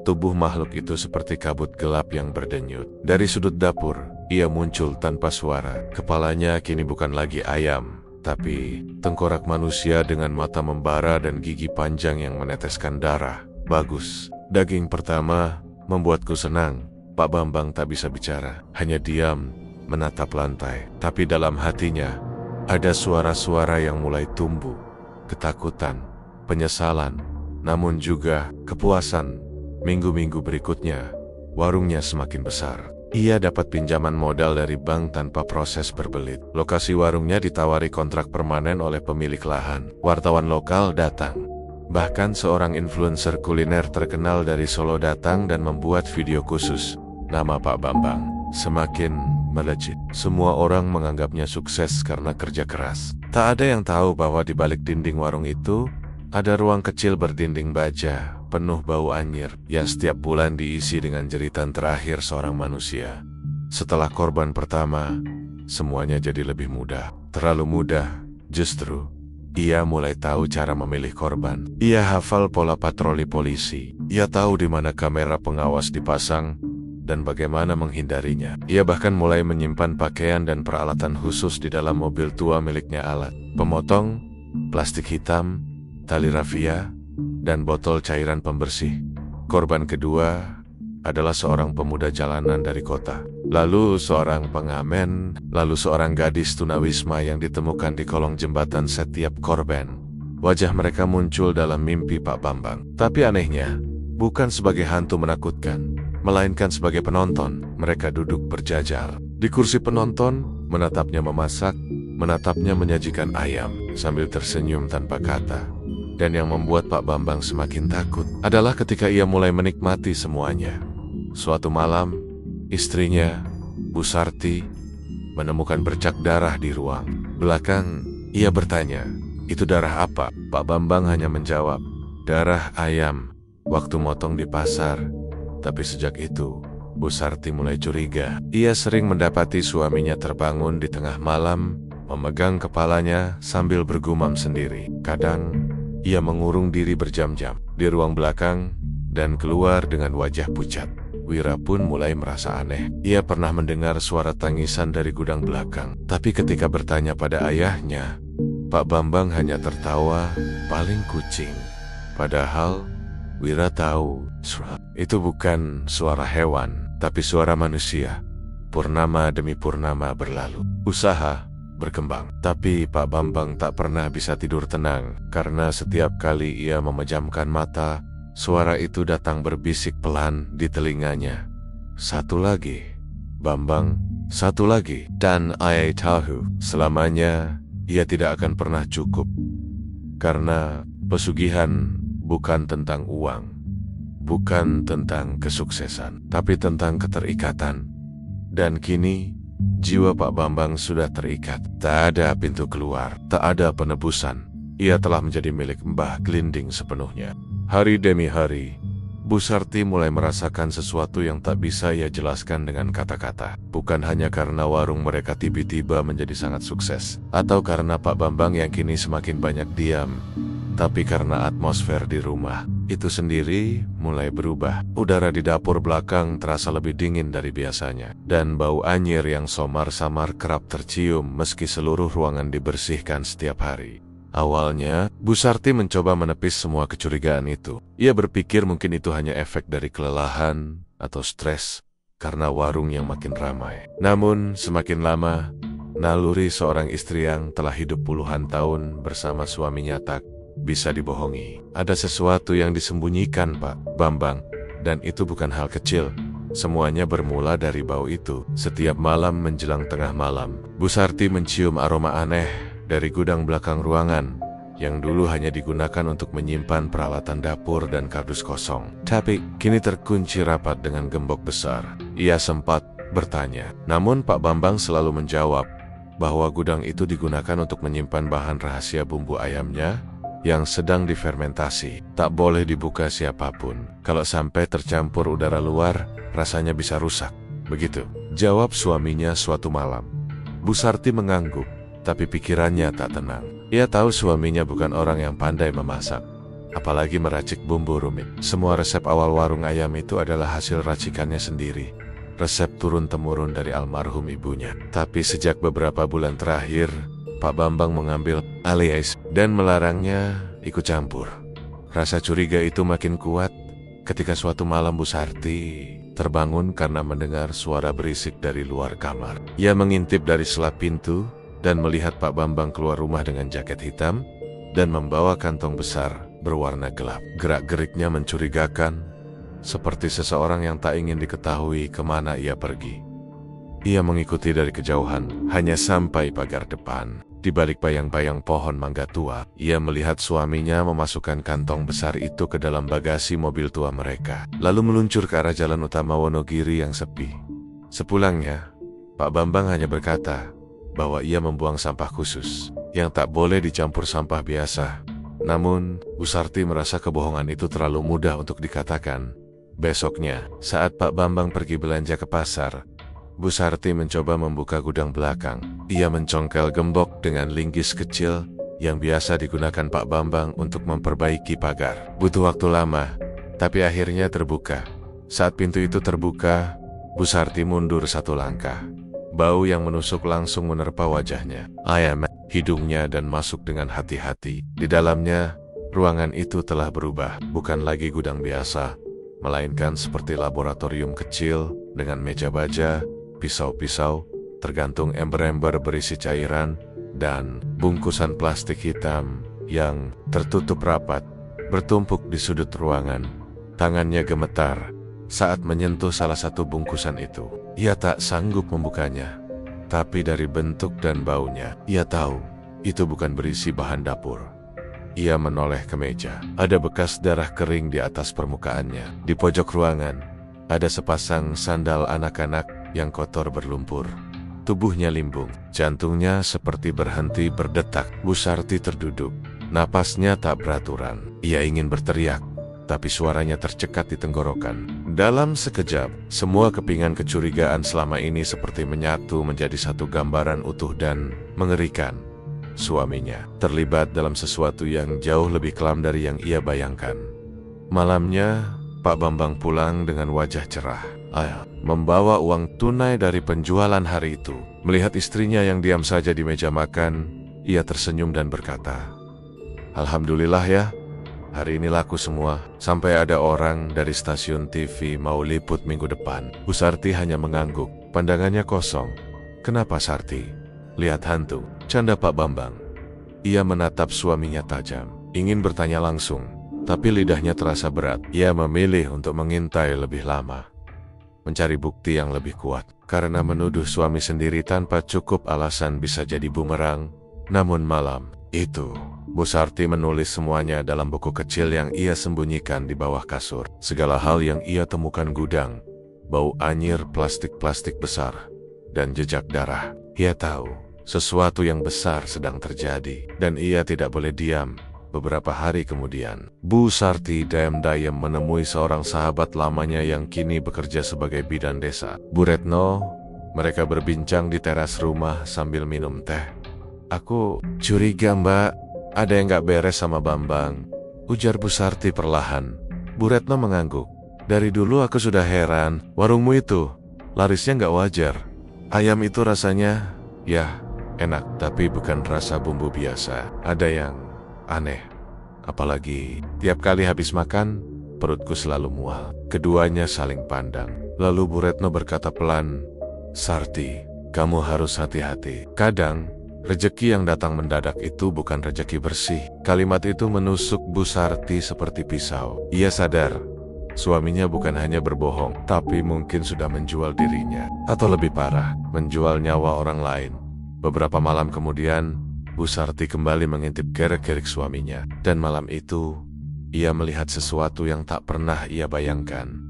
Tubuh makhluk itu seperti kabut gelap yang berdenyut. Dari sudut dapur, ia muncul tanpa suara. Kepalanya kini bukan lagi ayam, tapi tengkorak manusia dengan mata membara dan gigi panjang yang meneteskan darah. Bagus. Daging pertama membuatku senang. Pak Bambang tak bisa bicara, hanya diam, menatap lantai. Tapi dalam hatinya, ada suara-suara yang mulai tumbuh. Ketakutan, penyesalan, namun juga kepuasan. Minggu-minggu berikutnya, warungnya semakin besar. Ia dapat pinjaman modal dari bank tanpa proses berbelit. Lokasi warungnya ditawari kontrak permanen oleh pemilik lahan. Wartawan lokal datang. Bahkan seorang influencer kuliner terkenal dari Solo datang dan membuat video khusus. Nama Pak Bambang semakin melejit. Semua orang menganggapnya sukses karena kerja keras. Tak ada yang tahu bahwa di balik dinding warung itu ada ruang kecil berdinding baja, penuh bau anyir, yang setiap bulan diisi dengan jeritan terakhir seorang manusia. Setelah korban pertama, semuanya jadi lebih mudah. Terlalu mudah, justru. Ia mulai tahu cara memilih korban. Ia hafal pola patroli polisi. Ia tahu di mana kamera pengawas dipasang dan bagaimana menghindarinya. Ia bahkan mulai menyimpan pakaian dan peralatan khusus di dalam mobil tua miliknya, alat pemotong, plastik hitam, tali rafia, dan botol cairan pembersih. Korban kedua adalah seorang pemuda jalanan dari kota, lalu seorang pengamen, lalu seorang gadis tunawisma yang ditemukan di kolong jembatan. Setiap korban, wajah mereka muncul dalam mimpi Pak Bambang. Tapi anehnya, bukan sebagai hantu menakutkan, melainkan sebagai penonton. Mereka duduk berjajar di kursi penonton, menatapnya memasak, menatapnya menyajikan ayam, sambil tersenyum tanpa kata. Dan yang membuat Pak Bambang semakin takut adalah ketika ia mulai menikmati semuanya. Suatu malam, istrinya, Bu Sarti, menemukan bercak darah di ruang belakang. Ia bertanya, "Itu darah apa?" Pak Bambang hanya menjawab, "Darah ayam, waktu motong di pasar." Tapi sejak itu, Bu Sarti mulai curiga. Ia sering mendapati suaminya terbangun di tengah malam, memegang kepalanya sambil bergumam sendiri. Kadang, ia mengurung diri berjam-jam di ruang belakang dan keluar dengan wajah pucat. Wira pun mulai merasa aneh. Ia pernah mendengar suara tangisan dari gudang belakang. Tapi ketika bertanya pada ayahnya, Pak Bambang hanya tertawa, paling kucing. Padahal, Wira tahu itu bukan suara hewan, tapi suara manusia. Purnama demi purnama berlalu. Usaha berkembang. Tapi Pak Bambang tak pernah bisa tidur tenang, karena setiap kali ia memejamkan mata, suara itu datang berbisik pelan di telinganya. "Satu lagi, Bambang, satu lagi." Dan ayah tahu, selamanya ia tidak akan pernah cukup. Karena pesugihan bukan tentang uang, bukan tentang kesuksesan, tapi tentang keterikatan. Dan kini, jiwa Pak Bambang sudah terikat. Tak ada pintu keluar, tak ada penebusan. Ia telah menjadi milik Mbah Glinding sepenuhnya. Hari demi hari, Bu Sarti mulai merasakan sesuatu yang tak bisa ia jelaskan dengan kata-kata. Bukan hanya karena warung mereka tiba-tiba menjadi sangat sukses, atau karena Pak Bambang yang kini semakin banyak diam, tapi karena atmosfer di rumah itu sendiri mulai berubah. Udara di dapur belakang terasa lebih dingin dari biasanya, dan bau anyir yang samar-samar kerap tercium meski seluruh ruangan dibersihkan setiap hari. Awalnya, Bu Sarti mencoba menepis semua kecurigaan itu. Ia berpikir mungkin itu hanya efek dari kelelahan atau stres karena warung yang makin ramai. Namun, semakin lama, naluri seorang istri yang telah hidup puluhan tahun bersama suaminya tak bisa dibohongi. Ada sesuatu yang disembunyikan Pak Bambang, dan itu bukan hal kecil. Semuanya bermula dari bau itu. Setiap malam menjelang tengah malam, Bu Sarti mencium aroma aneh dari gudang belakang ruangan yang dulu hanya digunakan untuk menyimpan peralatan dapur dan kardus kosong. Tapi kini terkunci rapat dengan gembok besar. Ia sempat bertanya, namun Pak Bambang selalu menjawab bahwa gudang itu digunakan untuk menyimpan bahan rahasia bumbu ayamnya yang sedang difermentasi. Tak boleh dibuka siapapun. Kalau sampai tercampur udara luar, rasanya bisa rusak. Begitu jawab suaminya suatu malam. Bu Sarti mengangguk, tapi pikirannya tak tenang. Ia tahu suaminya bukan orang yang pandai memasak, apalagi meracik bumbu rumit. Semua resep awal warung ayam itu adalah hasil racikannya sendiri. Resep turun-temurun dari almarhum ibunya. Tapi sejak beberapa bulan terakhir, Pak Bambang mengambil alih dan melarangnya ikut campur. Rasa curiga itu makin kuat ketika suatu malam Bu Sarti terbangun karena mendengar suara berisik dari luar kamar. Ia mengintip dari sela pintu dan melihat Pak Bambang keluar rumah dengan jaket hitam dan membawa kantong besar berwarna gelap. Gerak-geriknya mencurigakan, seperti seseorang yang tak ingin diketahui kemana ia pergi. Ia mengikuti dari kejauhan, hanya sampai pagar depan. Di balik bayang-bayang pohon mangga tua, ia melihat suaminya memasukkan kantong besar itu ke dalam bagasi mobil tua mereka, lalu meluncur ke arah jalan utama Wonogiri yang sepi. Sepulangnya, Pak Bambang hanya berkata bahwa ia membuang sampah khusus yang tak boleh dicampur sampah biasa. Namun, Bu Sarti merasa kebohongan itu terlalu mudah untuk dikatakan. Besoknya, saat Pak Bambang pergi belanja ke pasar, Bu Sarti mencoba membuka gudang belakang. Ia mencongkel gembok dengan linggis kecil yang biasa digunakan Pak Bambang untuk memperbaiki pagar. Butuh waktu lama, tapi akhirnya terbuka. Saat pintu itu terbuka, Bu Sarti mundur satu langkah. Bau yang menusuk langsung menerpa wajahnya. Ayam hidungnya dan masuk dengan hati-hati. Di dalamnya, ruangan itu telah berubah. Bukan lagi gudang biasa, melainkan seperti laboratorium kecil dengan meja baja, pisau-pisau, tergantung ember-ember berisi cairan, dan bungkusan plastik hitam yang tertutup rapat bertumpuk di sudut ruangan. Tangannya gemetar saat menyentuh salah satu bungkusan itu. Ia tak sanggup membukanya, tapi dari bentuk dan baunya, ia tahu itu bukan berisi bahan dapur. Ia menoleh ke meja. Ada bekas darah kering di atas permukaannya. Di pojok ruangan, ada sepasang sandal anak-anak yang kotor berlumpur. tubuhnya limbung. Jantungnya seperti berhenti berdetak. Bu Sarti terduduk. Napasnya tak beraturan. Ia ingin berteriak, tapi suaranya tercekat di tenggorokan. Dalam sekejap, semua kepingan kecurigaan selama ini seperti menyatu menjadi satu gambaran utuh dan mengerikan. Suaminya terlibat dalam sesuatu yang jauh lebih kelam dari yang ia bayangkan. Malamnya, Pak Bambang pulang dengan wajah cerah, membawa uang tunai dari penjualan hari itu. Melihat istrinya yang diam saja di meja makan, ia tersenyum dan berkata, "Alhamdulillah ya, hari ini laku semua. Sampai ada orang dari stasiun TV mau liput minggu depan." Bu Sarti hanya mengangguk, pandangannya kosong. "Kenapa Sarti? Lihat hantu?" canda Pak Bambang. Ia menatap suaminya tajam, ingin bertanya langsung, tapi lidahnya terasa berat. Ia memilih untuk mengintai lebih lama, mencari bukti yang lebih kuat, karena menuduh suami sendiri tanpa cukup alasan bisa jadi bumerang. Namun malam itu, Bu Sarti menulis semuanya dalam buku kecil yang ia sembunyikan di bawah kasur. Segala hal yang ia temukan gudang, bau anyir plastik-plastik besar, dan jejak darah. Ia tahu sesuatu yang besar sedang terjadi, dan ia tidak boleh diam. Beberapa hari kemudian, Bu Sarti diam-diam menemui seorang sahabat lamanya yang kini bekerja sebagai bidan desa, Bu Retno. Mereka berbincang di teras rumah sambil minum teh. "Aku curiga Mbak, ada yang gak beres sama Bambang," ujar Bu Sarti perlahan. Bu Retno mengangguk. "Dari dulu aku sudah heran, warungmu itu larisnya gak wajar. Ayam itu rasanya, ya, enak, tapi bukan rasa bumbu biasa. Ada yang aneh. Apalagi tiap kali habis makan, perutku selalu mual." Keduanya saling pandang. Lalu Bu Retno berkata pelan, "Sarti, kamu harus hati-hati. Kadang, rejeki yang datang mendadak itu bukan rejeki bersih." Kalimat itu menusuk Bu Sarti seperti pisau. Ia sadar, suaminya bukan hanya berbohong, tapi mungkin sudah menjual dirinya. Atau lebih parah, menjual nyawa orang lain. Beberapa malam kemudian, Bu Sarti kembali mengintip gerak-gerik suaminya. Dan malam itu, ia melihat sesuatu yang tak pernah ia bayangkan.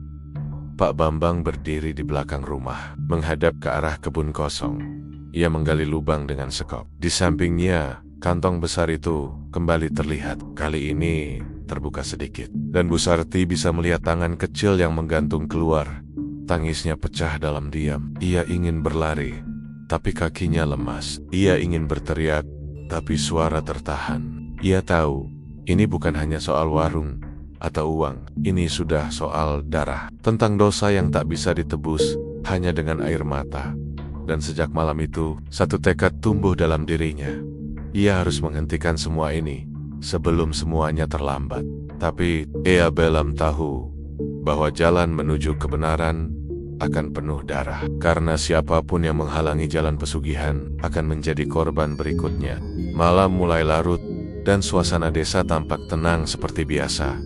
Pak Bambang berdiri di belakang rumah, menghadap ke arah kebun kosong. Ia menggali lubang dengan sekop. Di sampingnya, kantong besar itu kembali terlihat. Kali ini terbuka sedikit, dan Bu Sarti bisa melihat tangan kecil yang menggantung keluar. Tangisnya pecah dalam diam. Ia ingin berlari, tapi kakinya lemas. Ia ingin berteriak, tapi suara tertahan. Ia tahu, ini bukan hanya soal warung atau uang. Ini sudah soal darah, tentang dosa yang tak bisa ditebus hanya dengan air mata. Dan sejak malam itu, satu tekad tumbuh dalam dirinya. Ia harus menghentikan semua ini sebelum semuanya terlambat. Tapi ia belum tahu bahwa jalan menuju kebenaran akan penuh darah, karena siapapun yang menghalangi jalan pesugihan akan menjadi korban berikutnya. Malam mulai larut dan suasana desa tampak tenang seperti biasa.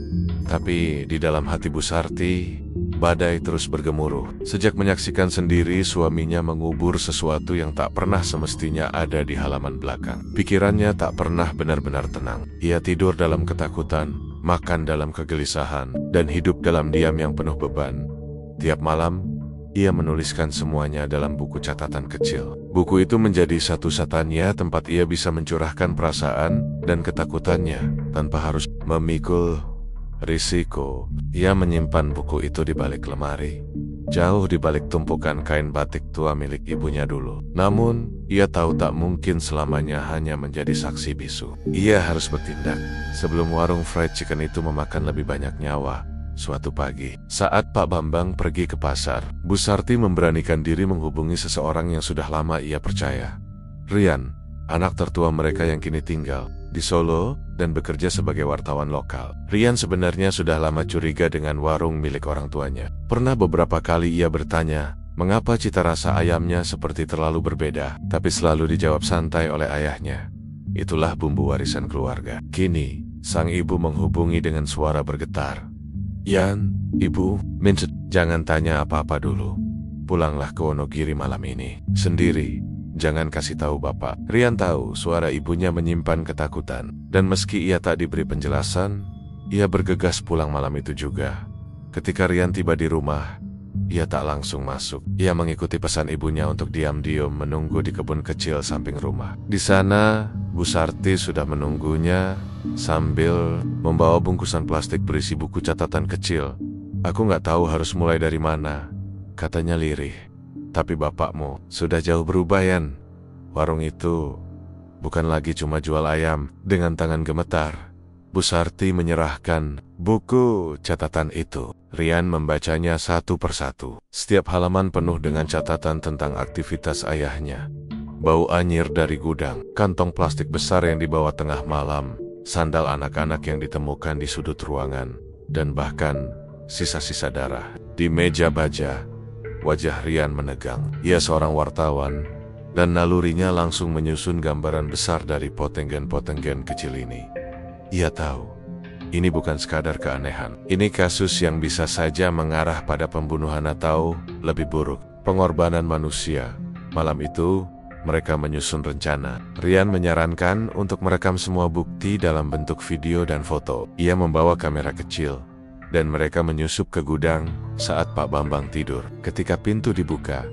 Tapi di dalam hati Bu Sarti, badai terus bergemuruh. Sejak menyaksikan sendiri suaminya mengubur sesuatu yang tak pernah semestinya ada di halaman belakang. Pikirannya tak pernah benar-benar tenang. Ia tidur dalam ketakutan, makan dalam kegelisahan, dan hidup dalam diam yang penuh beban. Tiap malam, ia menuliskan semuanya dalam buku catatan kecil. Buku itu menjadi satu-satunya tempat ia bisa mencurahkan perasaan dan ketakutannya tanpa harus memikul risiko. Ia menyimpan buku itu di balik lemari, jauh di balik tumpukan kain batik tua milik ibunya dulu. Namun, ia tahu tak mungkin selamanya hanya menjadi saksi bisu. Ia harus bertindak sebelum warung fried chicken itu memakan lebih banyak nyawa. Suatu pagi, saat Pak Bambang pergi ke pasar, Bu Sarti memberanikan diri menghubungi seseorang yang sudah lama ia percaya. Rian, anak tertua mereka yang kini tinggal di Solo dan bekerja sebagai wartawan lokal. Rian sebenarnya sudah lama curiga dengan warung milik orang tuanya. Pernah beberapa kali ia bertanya, mengapa cita rasa ayamnya seperti terlalu berbeda, tapi selalu dijawab santai oleh ayahnya. Itulah bumbu warisan keluarga. Kini, sang ibu menghubungi dengan suara bergetar. "Yan, ibu, jangan tanya apa-apa dulu. Pulanglah ke Wonogiri malam ini, sendiri. Jangan kasih tahu bapak." Rian tahu suara ibunya menyimpan ketakutan, dan meski ia tak diberi penjelasan, ia bergegas pulang malam itu juga. Ketika Rian tiba di rumah, Ia tak langsung masuk. Ia mengikuti pesan ibunya untuk diam-diam menunggu di kebun kecil samping rumah. Di sana, Bu Sarti sudah menunggunya sambil membawa bungkusan plastik berisi buku catatan kecil. "Aku nggak tahu harus mulai dari mana," katanya lirih. "Tapi bapakmu sudah jauh berubah, Yan. Warung itu bukan lagi cuma jual ayam." Dengan tangan gemetar, Bu Sarti menyerahkan buku catatan itu. Rian membacanya satu persatu. Setiap halaman penuh dengan catatan tentang aktivitas ayahnya. Bau anyir dari gudang, kantong plastik besar yang dibawa tengah malam, sandal anak-anak yang ditemukan di sudut ruangan, dan bahkan sisa-sisa darah. Di meja baja, wajah Rian menegang. Ia seorang wartawan, dan nalurinya langsung menyusun gambaran besar dari potenggen-potenggen kecil ini. Ia tahu, ini bukan sekadar keanehan. Ini kasus yang bisa saja mengarah pada pembunuhan atau, lebih buruk, pengorbanan manusia. Malam itu, mereka menyusun rencana. Rian menyarankan untuk merekam semua bukti dalam bentuk video dan foto. Ia membawa kamera kecil, dan mereka menyusup ke gudang saat Pak Bambang tidur. Ketika pintu dibuka,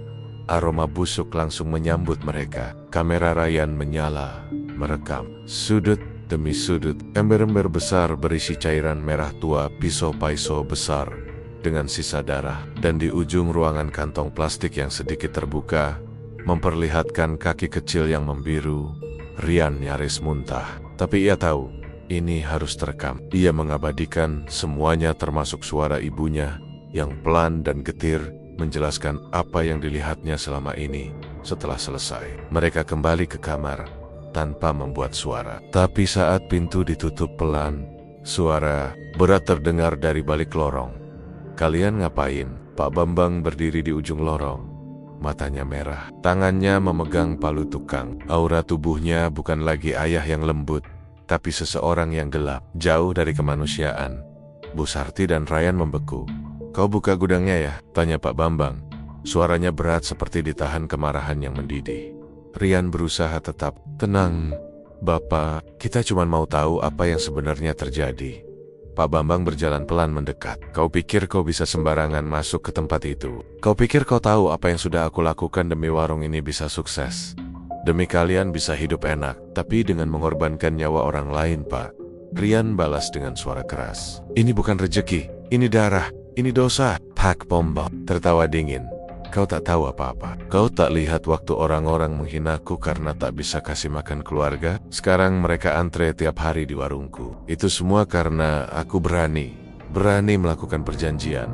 aroma busuk langsung menyambut mereka. Kamera Rian menyala, merekam sudut demi sudut, ember-ember besar berisi cairan merah tua, pisau-pisau besar dengan sisa darah, dan di ujung ruangan kantong plastik yang sedikit terbuka memperlihatkan kaki kecil yang membiru. Rian nyaris muntah, tapi ia tahu ini harus terekam. Ia mengabadikan semuanya, termasuk suara ibunya yang pelan dan getir menjelaskan apa yang dilihatnya selama ini. Setelah selesai, mereka kembali ke kamar tanpa membuat suara. Tapi saat pintu ditutup pelan, suara berat terdengar dari balik lorong. "Kalian ngapain?" Pak Bambang berdiri di ujung lorong. Matanya merah, tangannya memegang palu tukang. Aura tubuhnya bukan lagi ayah yang lembut, tapi seseorang yang gelap, jauh dari kemanusiaan. Bu Sarti dan Rian membeku. "Kau buka gudangnya ya?" tanya Pak Bambang. Suaranya berat seperti ditahan kemarahan yang mendidih. Rian berusaha tetap tenang. "Bapak, kita cuma mau tahu apa yang sebenarnya terjadi." Pak Bambang berjalan pelan mendekat. "Kau pikir kau bisa sembarangan masuk ke tempat itu? Kau pikir kau tahu apa yang sudah aku lakukan demi warung ini bisa sukses? Demi kalian bisa hidup enak, tapi dengan mengorbankan nyawa orang lain, Pak." Rian balas dengan suara keras. "Ini bukan rejeki, ini darah, ini dosa." Pak Bambang tertawa dingin. "Kau tak tahu apa-apa. Kau tak lihat waktu orang-orang menghinaku karena tak bisa kasih makan keluarga? Sekarang mereka antre tiap hari di warungku. Itu semua karena aku berani melakukan perjanjian.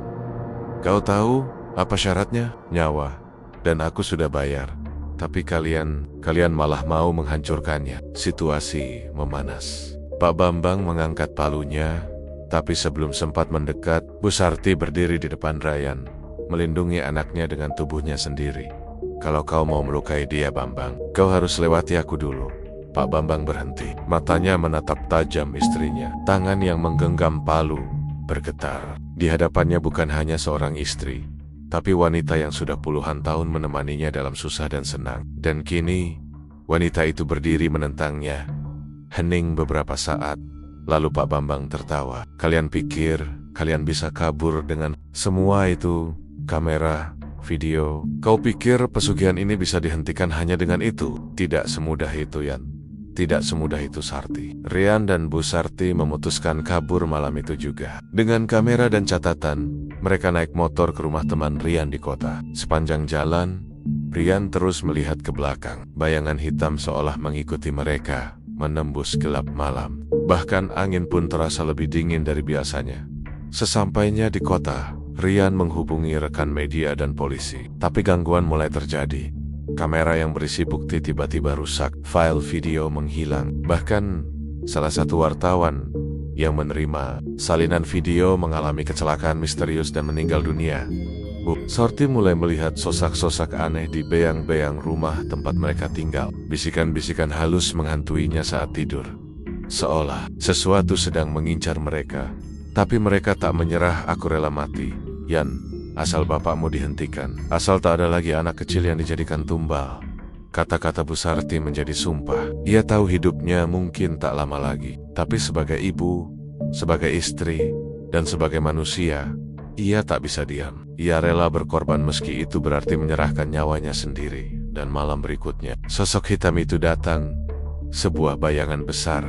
Kau tahu apa syaratnya? Nyawa. Dan aku sudah bayar. Tapi kalian malah mau menghancurkannya." Situasi memanas. Pak Bambang mengangkat palunya, tapi sebelum sempat mendekat, Bu Sarti berdiri di depan Rian, melindungi anaknya dengan tubuhnya sendiri. "Kalau kau mau melukai dia, Bambang, kau harus lewati aku dulu." Pak Bambang berhenti. Matanya menatap tajam istrinya. Tangan yang menggenggam palu bergetar. Di hadapannya bukan hanya seorang istri, tapi wanita yang sudah puluhan tahun menemaninya dalam susah dan senang. Dan kini, wanita itu berdiri menentangnya. Hening beberapa saat, lalu Pak Bambang tertawa. "Kalian pikir kalian bisa kabur dengan semua itu? Kamera, video. Kau pikir pesugihan ini bisa dihentikan hanya dengan itu? Tidak semudah itu, Yan. Tidak semudah itu, Sarti." Rian dan Bu Sarti memutuskan kabur malam itu juga. Dengan kamera dan catatan, mereka naik motor ke rumah teman Rian di kota. Sepanjang jalan, Rian terus melihat ke belakang. Bayangan hitam seolah mengikuti mereka, menembus gelap malam. Bahkan angin pun terasa lebih dingin dari biasanya. Sesampainya di kota, Rian menghubungi rekan media dan polisi. Tapi gangguan mulai terjadi. Kamera yang berisi bukti tiba-tiba rusak, file video menghilang. Bahkan salah satu wartawan yang menerima salinan video mengalami kecelakaan misterius dan meninggal dunia. Bu Sarti mulai melihat sosak-sosak aneh di beang-beang rumah tempat mereka tinggal. Bisikan-bisikan halus menghantuinya saat tidur. Seolah sesuatu sedang mengincar mereka. Tapi mereka tak menyerah. "Aku rela mati, Yan, asal bapakmu dihentikan. Asal tak ada lagi anak kecil yang dijadikan tumbal." Kata-kata Bu Sarti menjadi sumpah. Ia tahu hidupnya mungkin tak lama lagi. Tapi sebagai ibu, sebagai istri, dan sebagai manusia, Ia tak bisa diam. Ia rela berkorban meski itu berarti menyerahkan nyawanya sendiri. Dan malam berikutnya, sosok hitam itu datang. Sebuah bayangan besar,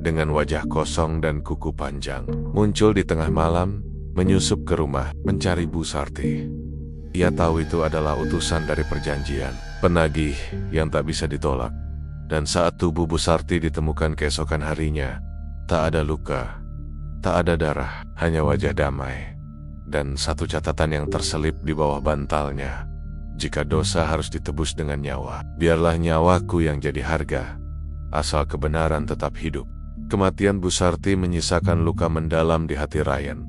dengan wajah kosong dan kuku panjang, muncul di tengah malam, menyusup ke rumah, mencari Bu Sarti. Ia tahu itu adalah utusan dari perjanjian, penagih yang tak bisa ditolak. Dan saat tubuh Bu Sarti ditemukan keesokan harinya, tak ada luka, tak ada darah, hanya wajah damai. Dan satu catatan yang terselip di bawah bantalnya. Jika dosa harus ditebus dengan nyawa, biarlah nyawaku yang jadi harga, asal kebenaran tetap hidup. Kematian Bu Sarti menyisakan luka mendalam di hati Ryan.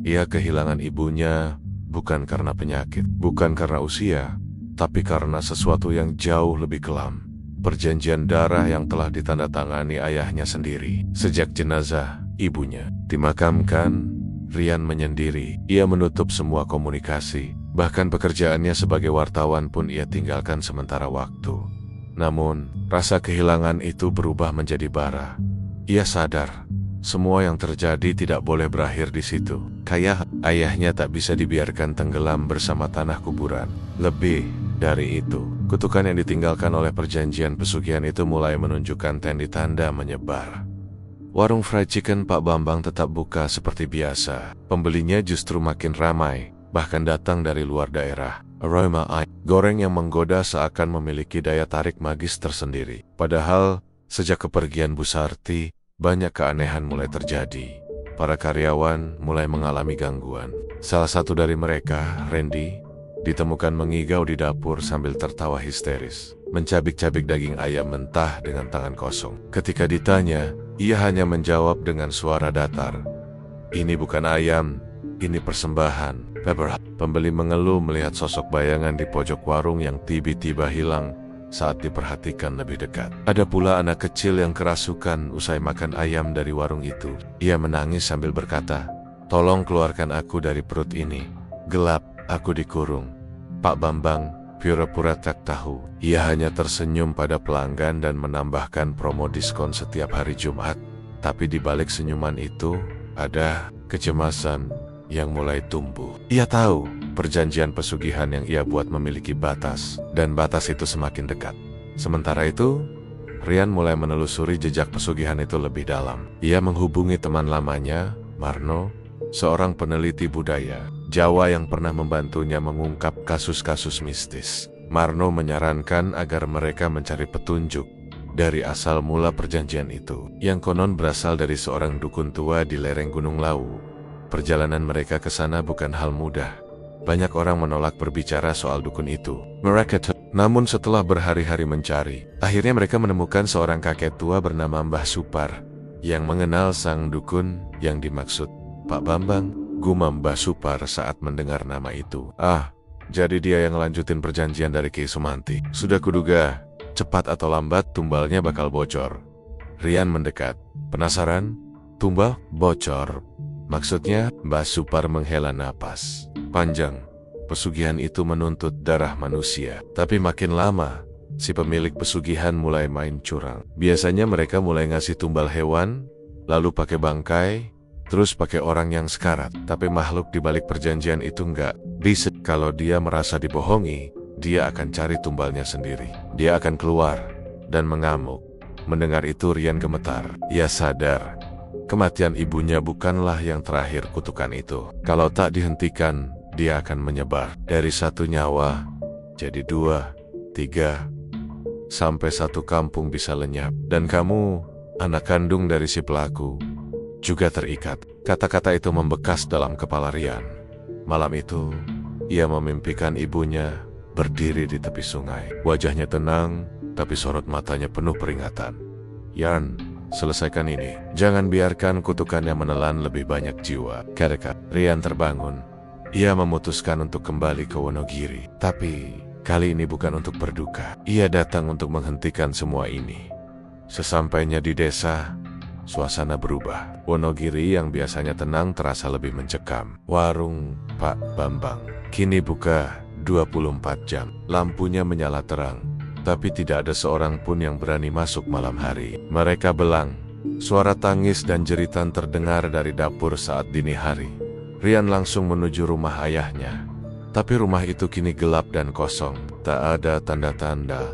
Ia kehilangan ibunya bukan karena penyakit, bukan karena usia, tapi karena sesuatu yang jauh lebih kelam. Perjanjian darah yang telah ditandatangani ayahnya sendiri. Sejak jenazah ibunya dimakamkan, Ryan menyendiri. Ia menutup semua komunikasi. Bahkan pekerjaannya sebagai wartawan pun ia tinggalkan sementara waktu. Namun, rasa kehilangan itu berubah menjadi bara. Ia sadar, semua yang terjadi tidak boleh berakhir di situ. Kayak ayahnya tak bisa dibiarkan tenggelam bersama tanah kuburan. Lebih dari itu, kutukan yang ditinggalkan oleh perjanjian pesugihan itu mulai menunjukkan tanda menyebar. Warung fried chicken Pak Bambang tetap buka seperti biasa. Pembelinya justru makin ramai. Bahkan datang dari luar daerah. Aroma ayam goreng yang menggoda seakan memiliki daya tarik magis tersendiri. Padahal, sejak kepergian Bu Sarti, banyak keanehan mulai terjadi. Para karyawan mulai mengalami gangguan. Salah satu dari mereka, Randy, ditemukan mengigau di dapur sambil tertawa histeris, mencabik-cabik daging ayam mentah dengan tangan kosong. Ketika ditanya, ia hanya menjawab dengan suara datar, "Ini bukan ayam, ini persembahan." Pembeli mengeluh melihat sosok bayangan di pojok warung yang tiba-tiba hilang saat diperhatikan lebih dekat. Ada pula anak kecil yang kerasukan usai makan ayam dari warung itu. Ia menangis sambil berkata, "Tolong keluarkan aku dari perut ini. Gelap, aku dikurung." Pak Bambang pura-pura tak tahu. Ia hanya tersenyum pada pelanggan dan menambahkan promo diskon setiap hari Jumat. Tapi di balik senyuman itu, ada kecemasan yang mulai tumbuh. Ia tahu perjanjian pesugihan yang ia buat memiliki batas, dan batas itu semakin dekat. Sementara itu, Ryan mulai menelusuri jejak pesugihan itu lebih dalam. Ia menghubungi teman lamanya, Marno, seorang peneliti budaya Jawa yang pernah membantunya mengungkap kasus-kasus mistis. Marno menyarankan agar mereka mencari petunjuk dari asal mula perjanjian itu, yang konon berasal dari seorang dukun tua di lereng Gunung Lawu. Perjalanan mereka ke sana bukan hal mudah. Banyak orang menolak berbicara soal dukun itu. Namun setelah berhari-hari mencari, akhirnya mereka menemukan seorang kakek tua bernama Mbah Supar yang mengenal sang dukun yang dimaksud. "Pak Bambang," gumam Mbah Supar saat mendengar nama itu. "Ah, jadi dia yang lanjutin perjanjian dari Ki Sumanti. Sudah kuduga, cepat atau lambat tumbalnya bakal bocor." Ryan mendekat. "Penasaran? Tumbal bocor? Maksudnya?" Mbah Supar menghela napas panjang. Pesugihan itu menuntut darah manusia. Tapi makin lama, si pemilik pesugihan mulai main curang. Biasanya mereka mulai ngasih tumbal hewan, lalu pakai bangkai, terus pakai orang yang sekarat. Tapi makhluk di balik perjanjian itu enggak bisa. Kalau dia merasa dibohongi, dia akan cari tumbalnya sendiri. Dia akan keluar dan mengamuk. Mendengar itu Ryan gemetar. Ia sadar kematian ibunya bukanlah yang terakhir kutukan itu. Kalau tak dihentikan, dia akan menyebar. Dari satu nyawa, jadi 2, 3, sampai satu kampung bisa lenyap. Dan kamu, anak kandung dari si pelaku, juga terikat. Kata-kata itu membekas dalam kepala Ryan. Malam itu, ia memimpikan ibunya berdiri di tepi sungai. Wajahnya tenang, tapi sorot matanya penuh peringatan. "Yan, selesaikan ini. Jangan biarkan kutukannya menelan lebih banyak jiwa." Ketika Ryan terbangun, ia memutuskan untuk kembali ke Wonogiri. Tapi kali ini bukan untuk berduka. Ia datang untuk menghentikan semua ini. Sesampainya di desa, suasana berubah. Wonogiri yang biasanya tenang terasa lebih mencekam. Warung Pak Bambang kini buka 24 jam. Lampunya menyala terang, tapi tidak ada seorang pun yang berani masuk malam hari. Mereka belang. Suara tangis dan jeritan terdengar dari dapur saat dini hari. Rian langsung menuju rumah ayahnya. Tapi rumah itu kini gelap dan kosong. Tak ada tanda-tanda.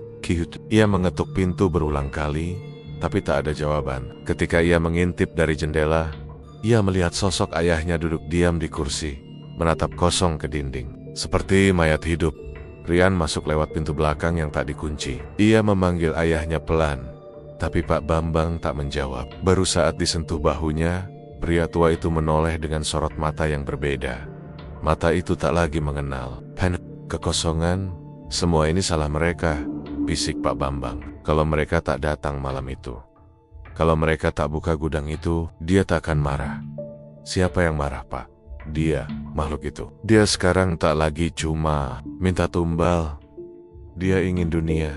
Ia mengetuk pintu berulang kali, tapi tak ada jawaban. Ketika ia mengintip dari jendela, ia melihat sosok ayahnya duduk diam di kursi, menatap kosong ke dinding. Seperti mayat hidup, Rian masuk lewat pintu belakang yang tak dikunci. Ia memanggil ayahnya pelan, tapi Pak Bambang tak menjawab. Baru saat disentuh bahunya, pria tua itu menoleh dengan sorot mata yang berbeda. Mata itu tak lagi mengenal. Kekosongan, semua ini salah mereka, bisik Pak Bambang. Kalau mereka tak datang malam itu, kalau mereka tak buka gudang itu, dia tak akan marah. Siapa yang marah, Pak? Dia, makhluk itu. Dia sekarang tak lagi cuma minta tumbal. Dia ingin dunia.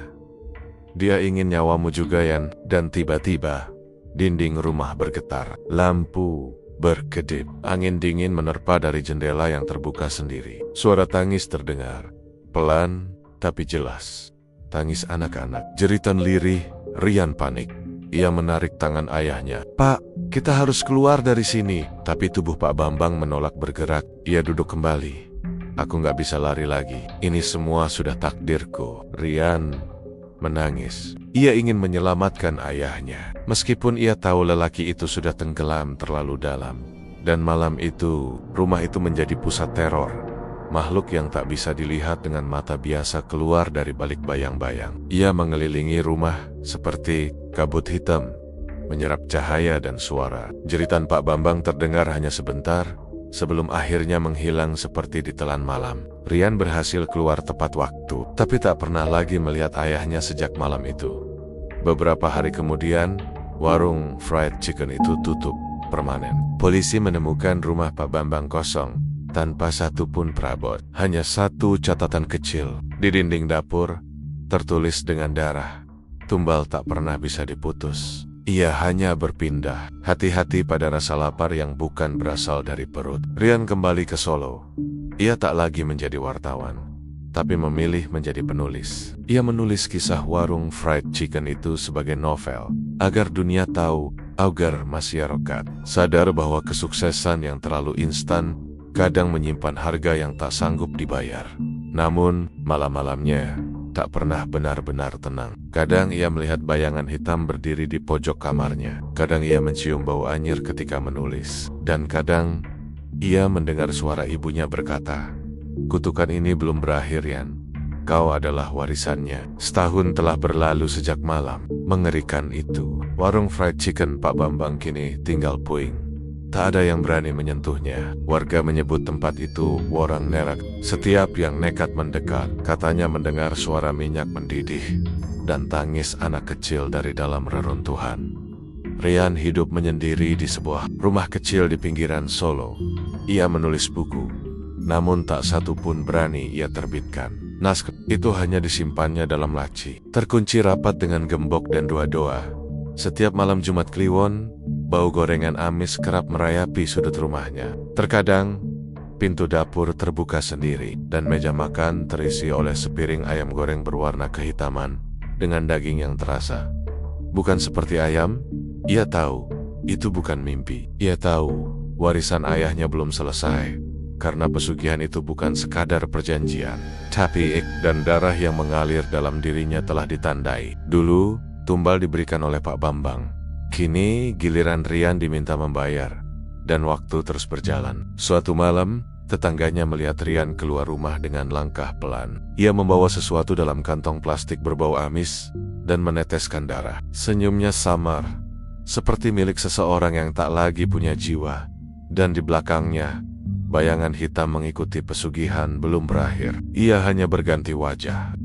Dia ingin nyawamu juga, Yan. Dan tiba-tiba, dinding rumah bergetar. Lampu berkedip. Angin dingin menerpa dari jendela yang terbuka sendiri. Suara tangis terdengar. Pelan, tapi jelas. Tangis anak-anak. Jeritan lirih. Rian panik. Ia menarik tangan ayahnya. Pak, kita harus keluar dari sini. Tapi tubuh Pak Bambang menolak bergerak. Ia duduk kembali. Aku gak bisa lari lagi. Ini semua sudah takdirku. Rian menangis. Ia ingin menyelamatkan ayahnya. Meskipun ia tahu lelaki itu sudah tenggelam terlalu dalam. Dan malam itu, rumah itu menjadi pusat teror. Makhluk yang tak bisa dilihat dengan mata biasa keluar dari balik bayang-bayang. Ia mengelilingi rumah seperti kabut hitam, menyerap cahaya dan suara. Jeritan Pak Bambang terdengar hanya sebentar, sebelum akhirnya menghilang seperti ditelan malam. Rian berhasil keluar tepat waktu, tapi tak pernah lagi melihat ayahnya sejak malam itu. Beberapa hari kemudian, warung fried chicken itu tutup permanen. Polisi menemukan rumah Pak Bambang kosong, tanpa satu pun perabot. Hanya satu catatan kecil di dinding dapur, tertulis dengan darah. Tumbal tak pernah bisa diputus. Ia hanya berpindah. Hati-hati pada rasa lapar yang bukan berasal dari perut. Rian kembali ke Solo. Ia tak lagi menjadi wartawan, tapi memilih menjadi penulis. Ia menulis kisah warung fried chicken itu sebagai novel, agar dunia tahu, agar masyarakat sadar bahwa kesuksesan yang terlalu instan kadang menyimpan harga yang tak sanggup dibayar. Namun, malam-malamnya tak pernah benar-benar tenang. Kadang ia melihat bayangan hitam berdiri di pojok kamarnya. Kadang ia mencium bau anyir ketika menulis. Dan kadang, ia mendengar suara ibunya berkata, "Kutukan ini belum berakhir, Yan. Kau adalah warisannya." Setahun telah berlalu sejak malam mengerikan itu. Warung fried chicken Pak Bambang kini tinggal puing. Tak ada yang berani menyentuhnya. Warga menyebut tempat itu Warang Nerak. Setiap yang nekat mendekat, katanya mendengar suara minyak mendidih dan tangis anak kecil dari dalam reruntuhan. Rian hidup menyendiri di sebuah rumah kecil di pinggiran Solo. Ia menulis buku, namun tak satu pun berani ia terbitkan. Naskah itu hanya disimpannya dalam laci, terkunci rapat dengan gembok dan doa-doa. Setiap malam Jumat Kliwon, bau gorengan amis kerap merayapi sudut rumahnya. Terkadang, pintu dapur terbuka sendiri, dan meja makan terisi oleh sepiring ayam goreng berwarna kehitaman, dengan daging yang terasa. Bukan seperti ayam, ia tahu, itu bukan mimpi. Ia tahu, warisan ayahnya belum selesai, karena pesugihan itu bukan sekadar perjanjian. Tapi dan darah yang mengalir dalam dirinya telah ditandai. Dulu, tumbal diberikan oleh Pak Bambang. Kini giliran Rian diminta membayar, dan waktu terus berjalan. Suatu malam, tetangganya melihat Rian keluar rumah dengan langkah pelan. Ia membawa sesuatu dalam kantong plastik berbau amis, dan meneteskan darah. Senyumnya samar, seperti milik seseorang yang tak lagi punya jiwa. Dan di belakangnya, bayangan hitam mengikuti pesugihan belum berakhir. Ia hanya berganti wajah.